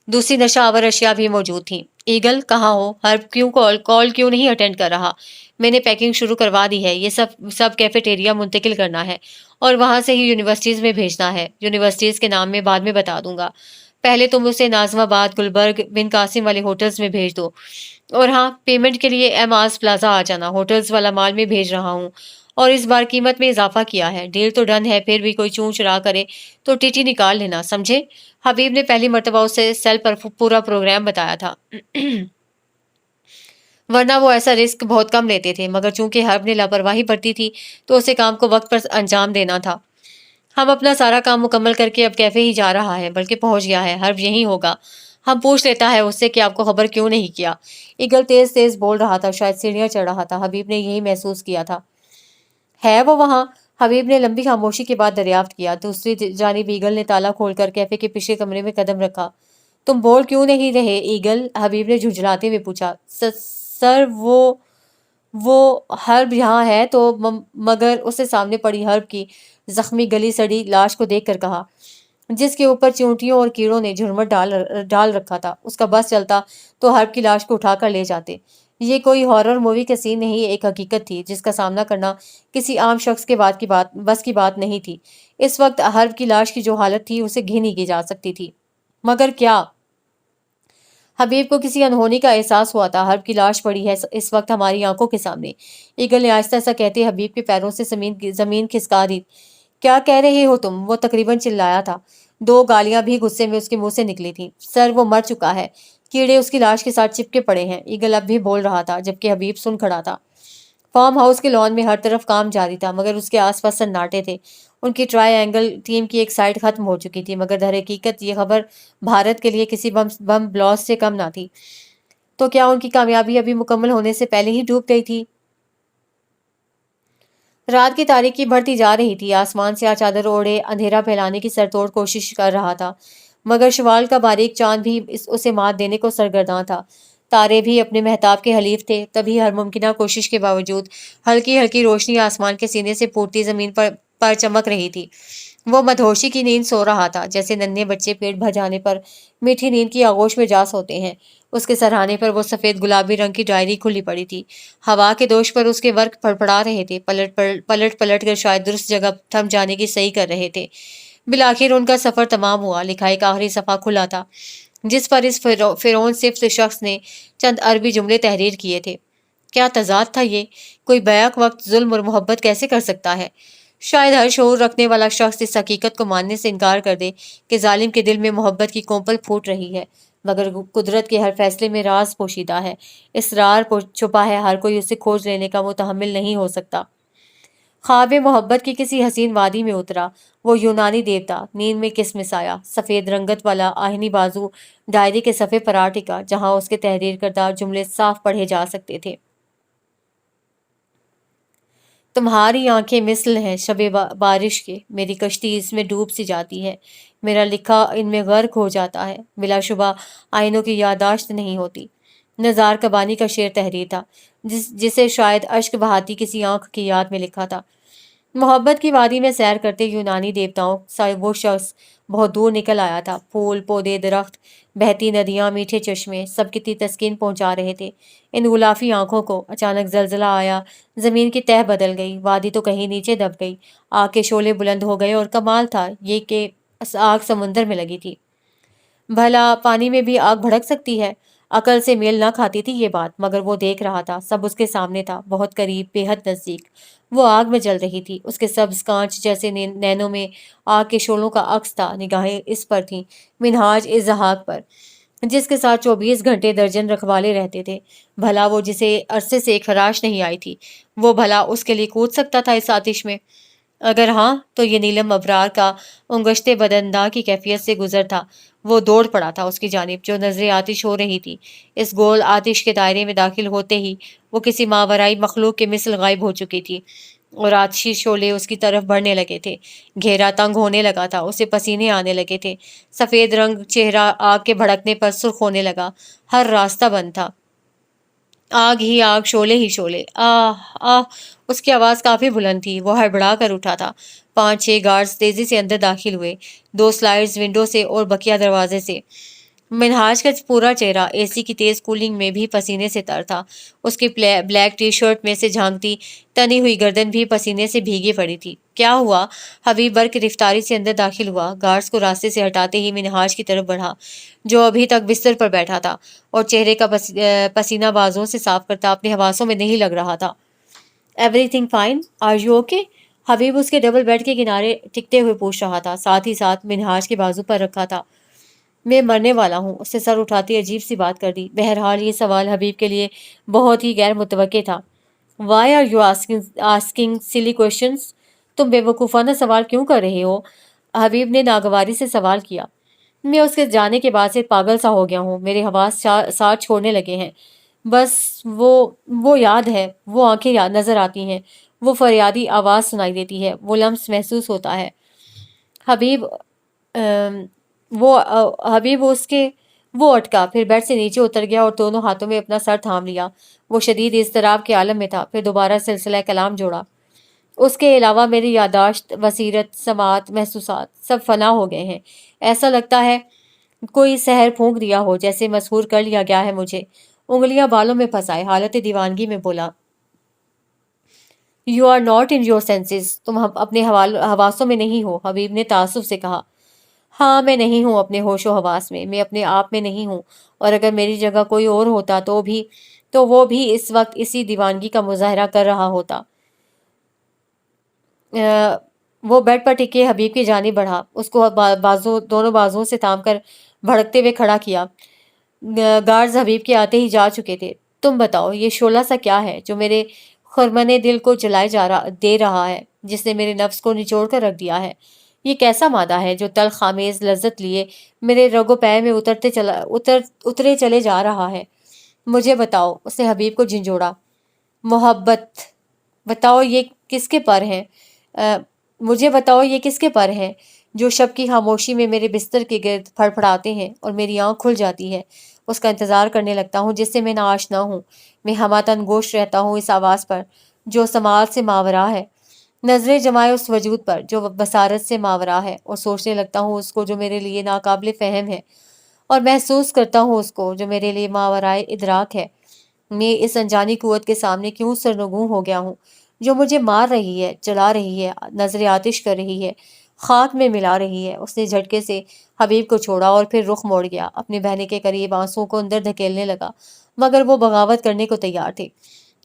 دوسری نشہ آور اشیاء بھی موجود تھیں۔ ایگل کہاں ہو؟ ہرب کیوں کال کیوں نہیں اٹینڈ کر رہا؟ میں نے پیکنگ شروع کروا دی ہے، یہ سب کیفیٹیریا منتقل کرنا ہے اور وہاں سے ہی یونیورسٹیز میں بھیجنا ہے۔ یونیورسٹیز کے نام میں بعد میں بتا دوں گا، پہلے تم اسے ناظم آباد، گلبرگ، بن قاسم والے ہوٹلز میں بھیج دو، اور ہاں، پیمنٹ کے لیے ایم آرز پلازا آ جانا، ہوٹلز والا مال میں بھیج رہا ہوں، اور اس بار قیمت میں اضافہ کیا ہے۔ ڈیل تو ڈن ہے، پھر بھی کوئی چون چرا کرے تو ٹی نکال لینا، سمجھے؟ حبیب نے پہلی مرتبہ اسے سیل پر پورا پروگرام بتایا تھا۔ ورنہ وہ ایسا رسک بہت کم لیتے تھے، مگر چونکہ ہرب نے لاپرواہی برتی تھی تو اسے کام کو وقت پر انجام دینا تھا۔ ہم اپنا سارا کام مکمل کر کے اب کیفے ہی جا رہا ہے، بلکہ پہنچ گیا ہے، ہرب یہیں ہوگا۔ ہم پوچھ لیتا ہے اس سے کہ آپ کو خبر کیوں نہیں کیا۔ ایگل تیز تیز بول رہا تھا، شاید سیڑھیاں چڑھ رہا تھا۔ حبیب نے یہی محسوس کیا تھا۔ ہے وہ وہاں؟ حبیب نے لمبی خاموشی کے بعد دریافت کیا۔ دوسری جانب ایگل نے تالا کھول کر کیفے کے پچھلے کمرے میں قدم رکھا۔ تم بول کیوں نہیں رہے ایگل؟ حبیب نے جھنجھلاتے ہوئے پوچھا۔ سر وہ ہرب یہاں ہے تو مگر اس نے سامنے پڑی ہرب کی زخمی گلی سڑی لاش کو دیکھ کر کہا، جس کے اوپر چیونٹیوں اور کیڑوں نے جھرمٹ ڈال رکھا تھا۔ اس کا بس چلتا تو ہرب کی لاش کو اٹھا کر لے جاتے۔ یہ کوئی ہارر مووی کا سین نہیں، ایک حقیقت تھی جس کا سامنا کرنا کسی عام شخص کے بس کی بات نہیں تھی۔ اس وقت ہرب کی لاش کی جو حالت تھی اسے گھی نہیں کی جا سکتی تھی۔ مگر کیا؟ حبیب کو کسی انہونی کا احساس ہوا تھا۔ ہرب کی لاش پڑی ہے اس وقت ہماری آنکھوں کے سامنے۔ ایگل نے آہستہ سا کہتے حبیب کے پیروں سے زمین کھسکا دی۔ کیا کہہ رہے ہو تم؟ وہ تقریباً چلایا تھا۔ دو گالیاں بھی غصے میں اس کے منہ سے نکلی تھیں۔ سر، وہ مر چکا ہے، کیڑے اس کی لاش کے ساتھ چپکے پڑے ہیں۔ ایگل اب بھی بول رہا تھا جبکہ حبیب سن کھڑا تھا۔ فارم ہاؤس کے لان میں ہر طرف کام جاری تھا، مگر اس کے آس پاس سناٹے تھے۔ ان کی ٹرائی اینگل ٹیم کی ایک سائٹ ختم ہو چکی تھی، مگر در حقیقت یہ خبر بھارت کے لیے کسی بم بلاسٹ سے کم نہ تھی۔ تو کیا ان کی کامیابی ابھی مکمل ہونے سے پہلے ہی ڈوب گئی تھی؟ رات کی تاریکی بڑھتی جا رہی تھی۔ آسمان سیاہ چادر اوڑھے اندھیرا پھیلانے کی سرتوڑ کوشش کر رہا تھا، مگر شوال کا باریک چاند بھی اسے مات دینے کو سرگرداں تھا۔ تارے بھی اپنے مہتاب کے حلیف تھے۔ تبھی ہر ممکنہ کوشش کے باوجود ہلکی ہلکی روشنی آسمان کے سینے سے پھوٹتی زمین پر چمک رہی تھی۔ وہ مدہوشی کی نیند سو رہا تھا، جیسے ننھے بچے پیٹ بھر جانے پر میٹھی نیند کی آغوش میں جا سوتے ہیں۔ اس کے سرہانے پر وہ سفید گلابی رنگ کی ڈائری کھلی پڑی تھی۔ ہوا کے دوش پر اس کے ورق پھڑپڑا رہے تھے، پلٹ کر شاید درست جگہ تھم جانے کی صحیح کر رہے تھے۔ بالآخر ان کا سفر تمام ہوا۔ لکھائی کا آخری صفحہ کھلا تھا جس پر اس فرعون صفت شخص نے چند عربی جملے تحریر کیے تھے۔ کیا تضاد تھا یہ! کوئی بیک وقت ظلم اور محبت کیسے کر سکتا ہے؟ شاید ہر شعور رکھنے والا شخص اس حقیقت کو ماننے سے انکار کر دے کہ ظالم کے دل میں محبت کی کونپل پھوٹ رہی ہے۔ مگر قدرت کے ہر فیصلے میں راز پوشیدہ ہے، اسرار چھپا ہے، ہر کوئی اسے کھوج لینے کا متحمل نہیں ہو سکتا۔ خواب محبت کی کسی حسین وادی میں اترا، وہ یونانی دیوتا نیند میں کسمس آیا، سفید رنگت والا آہنی بازو ڈائری کے صفحے پر آ ٹکا جہاں اس کے تحریر کردہ جملے صاف پڑھے جا سکتے تھے۔ تمہاری آنکھیں مثل ہیں شب بارش کے، میری کشتی اس میں ڈوب سی جاتی ہے، میرا لکھا ان میں غرق ہو جاتا ہے، بلا شبہ آئینوں کی یادداشت نہیں ہوتی۔ نزار کبانی کا شعر تحریر تھا، جسے شاید اشک بہاتی کسی آنکھ کی یاد میں لکھا تھا۔ محبت کی وادی میں سیر کرتے یونانی دیوتاؤں سے وہ شخص بہت دور نکل آیا تھا۔ پھول، پودے، درخت، بہتی ندیاں، میٹھے چشمے، سب کتنی تسکین پہنچا رہے تھے ان غلافی آنکھوں کو۔ اچانک زلزلہ آیا، زمین کی تہہ بدل گئی، وادی تو کہیں نیچے دب گئی، آگ کے شعلے بلند ہو گئے، اور کمال تھا یہ کہ آگ سمندر میں لگی تھی۔ بھلا پانی میں بھی آگ بھڑک سکتی ہے؟ عقل سے میل نہ کھاتی تھی یہ بات، مگر وہ دیکھ رہا تھا، سب اس کے سامنے تھا، بہت قریب، بے حد نزدیک۔ وہ آگ میں جل رہی تھی، اس کے سبز کانچ جیسے نینوں میں آگ کے شعلوں کا عکس تھا۔ نگاہیں اس پر تھیں، منہاج الضحاک پر، جس کے ساتھ 24 گھنٹے درجن رکھوالے رہتے تھے۔ بھلا وہ جسے عرصے سے ایک خراش نہیں آئی تھی، وہ بھلا اس کے لیے کود سکتا تھا اس آتش میں؟ اگر ہاں تو یہ نیلم ابرار کا انگشتے بدنداں کی کیفیت سے گزر تھا۔ وہ دوڑ پڑا تھا اس کی جانب جو نظر آتش ہو رہی تھی۔ اس گول آتش کے دائرے میں داخل ہوتے ہی وہ کسی ماورائی مخلوق کے مثل غائب ہو چکی تھی، اور آتشی شعلے اس کی طرف بڑھنے لگے تھے۔ گھیرا تنگ ہونے لگا تھا، اسے پسینے آنے لگے تھے، سفید رنگ چہرہ آگ کے بھڑکنے پر سرخ ہونے لگا، ہر راستہ بند تھا، آگ ہی آگ، شعلے ہی شعلے۔ آہ آہ، اس کی آواز کافی بلند تھی، وہ ہڑبڑا کر اٹھا تھا۔ 5-6 گارڈز تیزی سے اندر داخل ہوئے، 2 سلائڈز ونڈو سے اور بقیہ دروازے سے۔ منہاج کا پورا چہرہ اے سی کی تیز کولنگ میں بھی پسینے سے تر تھا، اس کی بلیک ٹی شرٹ میں سے جھانکتی تنی ہوئی گردن بھی پسینے سے بھیگی پڑی تھی۔ کیا ہوا؟ حبیب برق رفتاری سے اندر داخل ہوا، گارڈز کو راستے سے ہٹاتے ہی منہاج کی طرف بڑھا جو ابھی تک بستر پر بیٹھا تھا، اور چہرے کا پسینہ بازوں سے صاف کرتا اپنے حواسوں میں نہیں لگ رہا تھا۔ Everything fine? Are you okay? Habib اس کے ڈبل بیڈ کے کنارے ٹکتے ہوئے پوچھ رہا تھا، ساتھ ہی ساتھ منہاج کے بازو پر رکھا تھا۔ میں مرنے والا ہوں، اس نے سر اٹھاتی عجیب سی بات کر دی۔ بہرحال یہ سوال حبیب کے لیے بہت ہی غیر متوقع تھا۔ وائی آر یو آسکنگ سلی کوشچنز؟ تم بے وقوفانہ سوال کیوں کر رہے ہو؟ حبیب نے ناگواری سے سوال کیا۔ میں اس کے جانے کے بعد سے پاگل سا ہو گیا ہوں، میرے حواس ساتھ چھوڑنے لگے ہیں، بس وہ یاد ہے، وہ آنکھیں نظر آتی ہیں، وہ فریادی آواز سنائی دیتی ہے، وہ لمس محسوس ہوتا ہے۔ حبیب وہ اٹکا، پھر بیڈ سے نیچے اتر گیا اور دونوں ہاتھوں میں اپنا سر تھام لیا۔ وہ شدید اضطراب کے عالم میں تھا، پھر دوبارہ سلسلہ کلام جوڑا۔ اس کے علاوہ میری یادداشت، بصیرت، سماعت، محسوسات سب فنا ہو گئے ہیں۔ ایسا لگتا ہے کوئی سحر پھونک دیا ہو، جیسے مسحور کر لیا گیا ہے مجھے۔ انگلیاں بالوں میں پھنسائے حالت دیوانگی میں بولا، you are not in your senses, تم اپنے حواسوں میں نہیں ہو۔ حبیب نے تعصب سے کہا، ہاں میں نہیں ہوں اپنے ہوش و حواس میں اپنے آپ میں نہیں ہوں، اور اگر میری جگہ کوئی اور ہوتا تو وہ بھی اس وقت اسی دیوانگی کا مظاہرہ کر رہا ہوتا۔ وہ بیڈ پر ٹکے حبیب کی جانب بڑھا، اس کو دونوں بازوؤں سے تھام کر بھڑکتے ہوئے کھڑا کیا۔ گارڈز حبیب کے آتے ہی جا چکے تھے۔ تم بتاؤ یہ شعلہ سا کیا ہے جو میرے خرمن دل کو جلائے دے رہا ہے، جس نے میرے نفس کو نچوڑ کر رکھ دیا ہے؟ یہ کیسا مادہ ہے جو تلخ آمیز لذت لیے میرے رگ و پے میں اترے چلے جا رہا ہے؟ مجھے بتاؤ، اس نے حبیب کو جھنجھوڑا۔ محبت، بتاؤ یہ کس کے پر ہیں؟ مجھے بتاؤ یہ کس کے پر ہیں جو شب کی خاموشی میں میرے بستر کے گرد پھڑ پھڑاتے ہیں اور میری آنکھ کھل جاتی ہے، اس کا انتظار کرنے لگتا ہوں جس سے میں ناآشنا ہوں۔ میں ہمہ گوش رہتا ہوں اس آواز پر جو سماعت سے ماورا ہے، نظریں جمائے اس وجود پر جو بصارت سے ماورا ہے، اور سوچنے لگتا ہوں اس کو جو میرے لیے ناقابل فہم ہے، اور محسوس کرتا ہوں اس کو جو میرے لیے ماورائے ادراک ہے۔ میں اس انجانی قوت کے سامنے کیوں سرنگوں ہو گیا ہوں جو مجھے مار رہی ہے، جلا رہی ہے، نظر آتش کر رہی ہے، خاک میں ملا رہی ہے۔ اس نے جھٹکے سے حبیب کو چھوڑا اور پھر رخ موڑ گیا، اپنے بہنے کے قریب آنسوؤں کو اندر دھکیلنے لگا، مگر وہ بغاوت کرنے کو تیار تھے،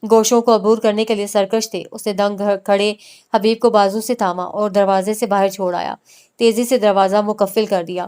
گوشوں کو عبور کرنے کے لیے سرکش تھے۔ اس نے دنگ کھڑے حبیب کو بازو سے تھاما اور دروازے سے باہر چھوڑ آیا، تیزی سے دروازہ مقفل کر دیا۔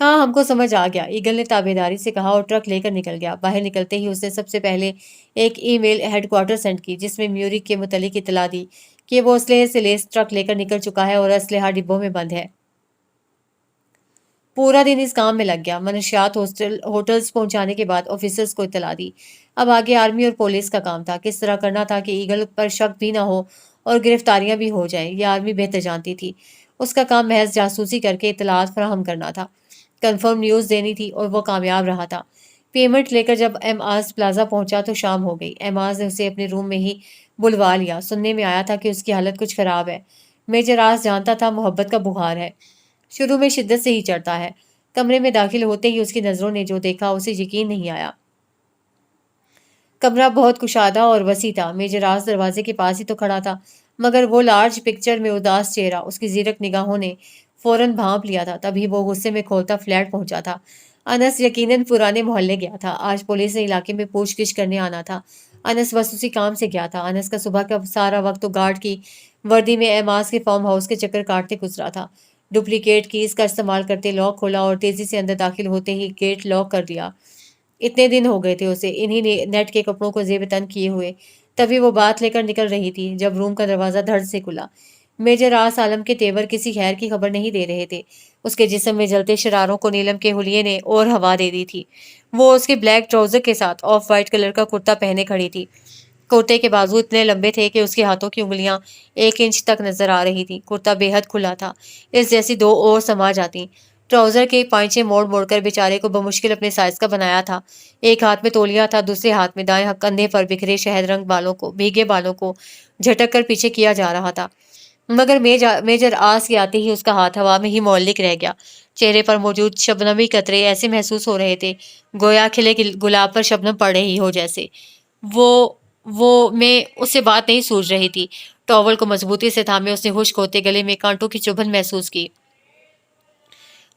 ہاں ہم کو سمجھ آ گیا، ایگل نے تابیداری سے کہا اور ٹرک لے کر نکل گیا۔ باہر نکلتے ہی اس نے سب سے پہلے ایک ای میل ہیڈ کوارٹر سینڈ کی، جس میں میورک کے متعلق اطلاع دی کہ وہ اسلحے سے لیس ٹرک لے کر نکل چکا ہے اور اسلحہ ڈبوں میں بند ہے۔ پورا دن اس کام میں لگ گیا۔ منشیات ہوٹلز پہنچانے کے بعد آفیسرز کو اطلاع دی۔ اب آگے آرمی اور پولیس کا کام تھا، کس طرح کرنا تھا کہ ایگل پر شک بھی نہ ہو اور گرفتاریاں بھی ہو جائیں۔ یہ آرمی بہتر جانتی تھی، اس کا کام محض جاسوسی کر کے اطلاعات فراہم کرنا تھا، کنفرم نیوز دینی تھی، اور وہ کامیاب رہا تھا۔ پیمنٹ لے کر جب ایم آز پلازا پہنچا تو شام ہو گئی۔ ایم آز نے اسے اپنے روم میں ہی بلوا لیا۔ سننے میں آیا تھا کہ اس کی حالت کچھ خراب ہے۔ میجر آز جانتا تھا محبت کا بخار ہے، شروع میں شدت سے ہی چڑھتا ہے۔ کمرے میں داخل ہوتے ہی اس کی نظروں نے جو دیکھا اسے یقین نہیں آیا۔ کمرہ بہت کشادہ اور وسیع تھا۔ میجر آز دروازے کے پاس ہی تو کھڑا تھا، مگر وہ لارج پکچر میں اداس چہرہ اس کی زیرک نگاہوں نے فوراً بھانپ لیا تھا۔ تبھی وہ غصے میں کھولتا فلیٹ پہنچا تھا۔ انس یقیناً پرانے محلے گیا تھا۔ آج پولیس نے علاقے میں پوچھ گچھ کرنے آنا تھا۔ انس بس اسی کام سے گیا تھا۔ انس کا صبح کا سارا وقت تو گارڈ کی وردی میں ایماز کے فارم ہاؤس کے چکر کاٹتے گزرا تھا۔ ڈپلیکیٹ کیز کا استعمال کرتے لاک کھولا اور تیزی سے اندر داخل ہوتے ہی گیٹ لاک کر دیا۔ اتنے دن ہو گئے تھے اسے انہی نیٹ کے کپڑوں کو زیب تن کیے ہوئے۔ تبھی وہ بات لے کر نکل رہی تھی جب روم کا دروازہ دھڑ سے کھلا۔ میجر آس عالم کے تیور کسی خیر کی خبر نہیں دے رہے تھے۔ اس کے جسم میں جلتے شراروں کو نیلم کے حلیے نے اور ہوا دے دی تھی۔ وہ اس کے بلیک ٹراؤزر کے ساتھ آف وائٹ کلر کا کرتا پہنے کھڑی تھی۔ کرتے کے بازو اتنے لمبے تھے کہ اس کے ہاتھوں کی انگلیاں 1 انچ تک نظر آ رہی تھیں۔ کرتا بے حد کھلا تھا، اس جیسی 2 اور سما جاتی۔ ٹراؤزر کے پائچے موڑ موڑ کر بیچارے کو بمشکل اپنے سائز کا بنایا تھا۔ ایک ہاتھ میں تولیہ تھا، دوسرے ہاتھ میں دائیں کندھے پر بکھرے شہد رنگ بھیگے بالوں کو جھٹک کر پیچھے کیا جا رہا تھا۔ مگر میجر آس کے آتے ہی اس کا ہاتھ ہوا میں ہی معلق رہ گیا۔ چہرے پر موجود شبنمی قطرے ایسے محسوس ہو رہے تھے گویا کھلے گلاب پر شبنم پڑ رہی ہو جیسے۔ وہ میں اس سے بات نہیں سوج رہی تھی۔ ٹاول کو مضبوطی سے تھامے اس نے خشک ہوتے گلے میں کانٹوں کی چبھن محسوس کی۔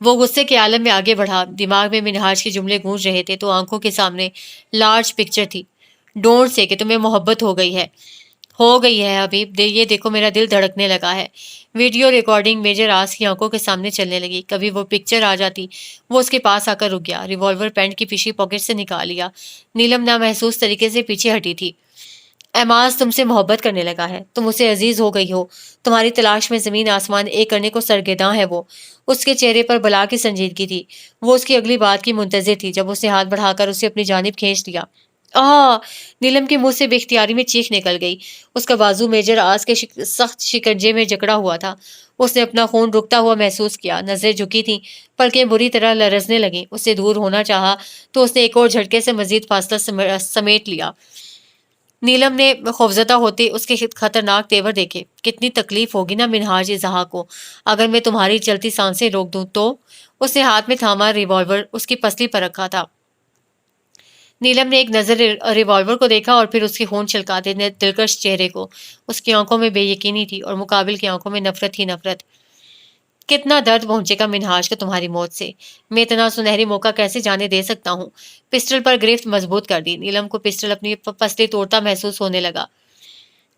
وہ غصے کے عالم میں آگے بڑھا۔ دماغ میں منہاج کے جملے گونج رہے تھے تو آنکھوں کے سامنے لارج پکچر تھی۔ ڈونٹ سے کہ تمہیں محبت ہو گئی ہے حبیب، یہ دیکھو میرا دل دھڑکنے لگا ہے۔ ویڈیو ریکارڈنگ میجر آس کی آنکھوں کے سامنے چلنے لگی۔ کبھی وہ پکچر آ جاتی۔ وہ اس کے پاس آ کر رک گیا، ریوالور پینٹ کی پیچھے پاکٹ سے نکال لیا۔ نیلم نامحسوس طریقے سے پیچھے ہٹی تھی۔ ایماز تم سے محبت کرنے لگا ہے، تم اسے عزیز ہو گئی ہو، تمہاری تلاش میں زمین آسمان ایک کرنے کو سرگرداں ہے وہ۔ اس کے چہرے پر بلا کی سنجیدگی تھی۔ وہ اس کی اگلی بات کی منتظر تھی جب اس نے ہاتھ بڑھا کر اسے اپنی جانب کھینچ لیا۔ نیلم کے منہ سے بے اختیاری میں چیخ نکل گئی۔ اس کا بازو میجر آس کے سخت شکنجے میں جکڑا ہوا تھا۔ اس نے اپنا خون رکتا ہوا محسوس کیا، نظریں جھکی تھیں، پلکیں بری طرح لرزنے لگیں۔ اس سے دور ہونا چاہا تو اس نے ایک اور جھٹکے سے مزید فاصلہ سمیٹ لیا۔ نیلم نے خوفزدہ ہوتے اس کے خطرناک تیور دیکھے۔ کتنی تکلیف ہوگی نا منہاج اظہا کو اگر میں تمہاری چلتی سانسیں روک دوں تو۔ اس نے ہاتھ میں تھاما ریوالور اس کی پسلی پر رکھا تھا۔ نیلم نے ایک نظر ریوالور کو دیکھا اور پھر اس کے خون چھلکاتے دلکش چہرے کو۔ اس کی آنکھوں میں بے یقینی تھی اور مقابل کی آنکھوں میں نفرت ہی نفرت۔ کتنا درد پہنچے گا منہاج کو تمہاری موت سے، میں اتنا سنہری موقع کیسے جانے دے سکتا ہوں۔ پسٹل پر گرفت مضبوط کر دی۔ نیلم کو پسٹل اپنی پسلی توڑتا محسوس ہونے لگا۔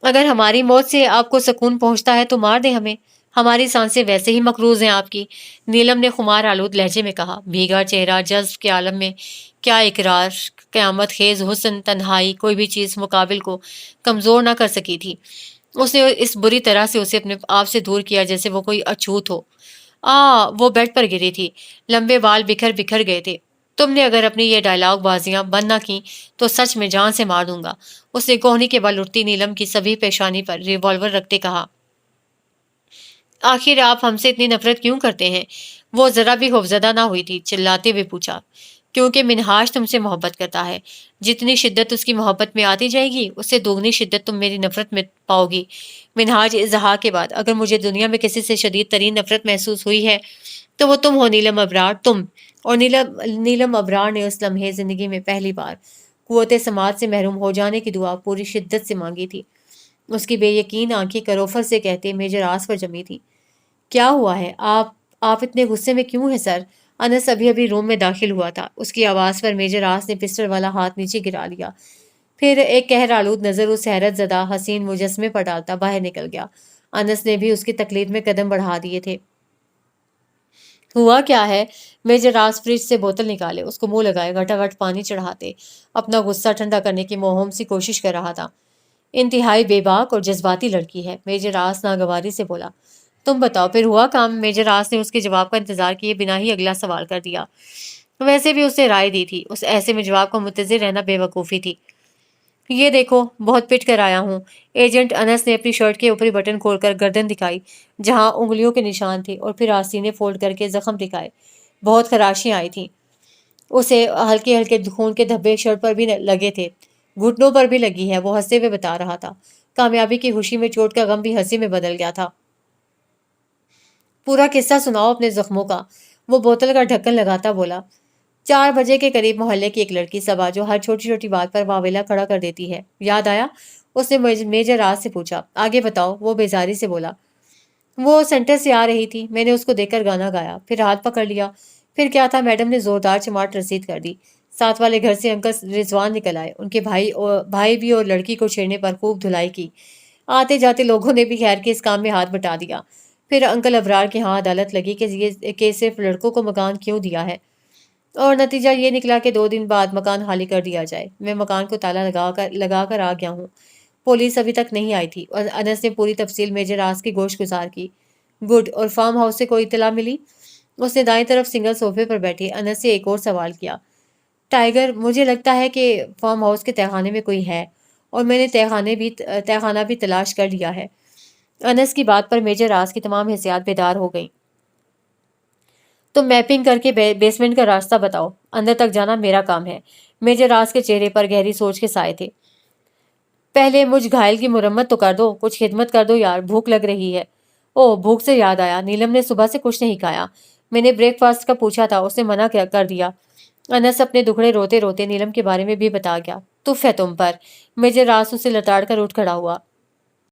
اگر ہماری موت سے آپ کو سکون پہنچتا ہے تو مار دیں ہمیں، ہماری سانسیں ویسے ہی مقروض ہیں آپ کی، نیلم نے خمار آلود لہجے میں کہا۔ بھیگا چہرہ، جذب کے عالم میں کیا اقرار، قیامت خیز حسن، تنہائی، کوئی بھی چیز مقابل کو کمزور نہ کر سکی تھی۔ اس نے اس بری طرح سے اسے اپنے آپ سے دور کیا جیسے وہ کوئی اچھوت ہو۔ وہ بیڈ پر گری تھی، لمبے بال بکھر بکھر گئے تھے۔ تم نے اگر اپنی یہ ڈائلاگ بازیاں بند نہ کی تو سچ میں جان سے مار دوں گا، اس نے کوہنی کے بل اٹھتی نیلم کی سبھی پیشانی پر ریوالور رکھتے کہا۔ آخر آپ ہم سے اتنی نفرت کیوں کرتے ہیں؟ وہ ذرا بھی خوفزدہ نہ ہوئی تھی، چلاتے ہوئے پوچھا۔ کیونکہ منہاج تم سے محبت کرتا ہے، جتنی شدت اس کی محبت میں آتی جائے گی اس سے دوگنی شدت تم میری نفرت میں پاؤ گی۔ منہاج اظہا کے بعد اگر مجھے دنیا میں کسی سے شدید ترین نفرت محسوس ہوئی ہے تو وہ تم ہو نیلم ابرار، تم۔ اور نیلم ابرار نے اس لمحے زندگی میں پہلی بار قوت سماعت سے محروم ہو جانے کی دعا پوری شدت سے مانگی تھی۔ اس کی بے یقین آنکھیں کروفر سے کہتے میجر آس پر جمی تھی۔ کیا ہوا ہے؟ آپ اتنے غصے میں کیوں ہیں سر؟ انس ابھی روم میں داخل ہوا تھا۔ اس کی آواز پر میجر آس نے پسٹل والا ہاتھ نیچے گرا لیا، پھر ایک قہر آلود نظر اس حیرت زدہ حسین مجسمے پر ڈالتا باہر نکل گیا۔ انس نے بھی اس کی تقلید میں قدم بڑھا دیے تھے۔ ہوا کیا ہے؟ میجر راز فریج سے بوتل نکالے، اس کو منہ لگائے، گھٹا پانی چڑھاتے اپنا غصہ ٹھنڈا کرنے کی موہم سی کوشش کر رہا تھا۔ انتہائی بے باک اور جذباتی لڑکی ہے، میجر راز ناگواری سے بولا۔ تم بتاؤ پھر ہوا کام؟ میجر راز نے اس کے جواب کا انتظار کیے بنا ہی اگلا سوال کر دیا۔ ویسے بھی اسے رائے دی تھی، اس ایسے میں جواب کو منتظر رہنا بے وقوفی تھی۔ یہ دیکھو، بہت پٹ کر آیا ہوں۔ ایجنٹ انس نے اپنی شرٹ کے اوپری بٹن کھول کر گردن دکھائی جہاں انگلیوں کے نشان تھے، اور پھر آستینے فولڈ کر کے زخم دکھائے۔ بہت خراشیاں آئی تھیں، اسے ہلکے ہلکے خون کے دھبے شرٹ پر بھی لگے تھے، گھٹنوں پر بھی لگی ہے، وہ ہنستے ہوئے بتا رہا تھا۔ کامیابی کی خوشی میں چوٹ کا غم بھی ہنسی میں بدل گیا تھا۔ پورا قصہ سناؤ اپنے زخموں کا، وہ بوتل کا ڈھکن لگاتا بولا۔ 4 بجے کے قریب محلے کی ایک لڑکی صبا جو ہر چھوٹی چھوٹی بات پر واویلا کھڑا کر دیتی ہے، یاد آیا؟ اس نے میجر راز سے پوچھا۔ آگے بتاؤ، وہ بیزاری سے بولا۔ وہ سینٹر سے آ رہی تھی، میں نے اس کو دیکھ کر گانا گایا، پھر ہاتھ پکڑ لیا۔ پھر کیا تھا، میڈم نے زوردار چماٹ رسید کر دی۔ ساتھ والے گھر سے انکل رضوان نکل آئے، ان کے بھائی بھی، اور لڑکی کو چھیڑنے پر خوب دھلائی کی۔ آتے جاتے لوگوں نے بھی خیر کے اس کام میں ہاتھ بٹا دیا۔ پھر انکل ابرار کے ہاں عدالت لگی کہ صرف لڑکوں کو مکان کیوں دیا ہے، اور نتیجہ یہ نکلا کہ 2 دن بعد مکان خالی کر دیا جائے۔ میں مکان کو تالا لگا کر آ گیا ہوں۔ پولیس ابھی تک نہیں آئی تھی، اور انس نے پوری تفصیل میجر راز کی گوش گزار کی۔ گڈ، اور فارم ہاؤس سے کوئی اطلاع ملی؟ اس نے دائیں طرف سنگل صوفے پر بیٹھے انس سے ایک اور سوال کیا۔ ٹائیگر، مجھے لگتا ہے کہ فارم ہاؤس کے تہخانے میں کوئی ہے، اور میں نے تہخانہ بھی تلاش کر لیا ہے۔ انس کی بات پر میجر راز کی تمام حسیات بیدار ہو گئیں۔ تم میپنگ کر کے بیسمنٹ کا راستہ بتاؤ، اندر تک جانا میرا کام ہے۔ میجر راز کے چہرے پر گہری سوچ کے سائے تھے۔ پہلے مجھ گھائل کی مرمت تو کر دو، کچھ خدمت کر دو یار، بھوک لگ رہی ہے۔ اوہ، بھوک سے یاد آیا، نیلم نے صبح سے کچھ نہیں کھایا۔ میں نے بریک فاسٹ کا پوچھا تھا، اس نے منع کر دیا۔ انس اپنے دکھڑے روتے روتے نیلم کے بارے میں بھی بتا گیا۔ تف ہے تم پر۔ میجر راز اسے لتاڑ کر اٹھ کھڑا ہوا۔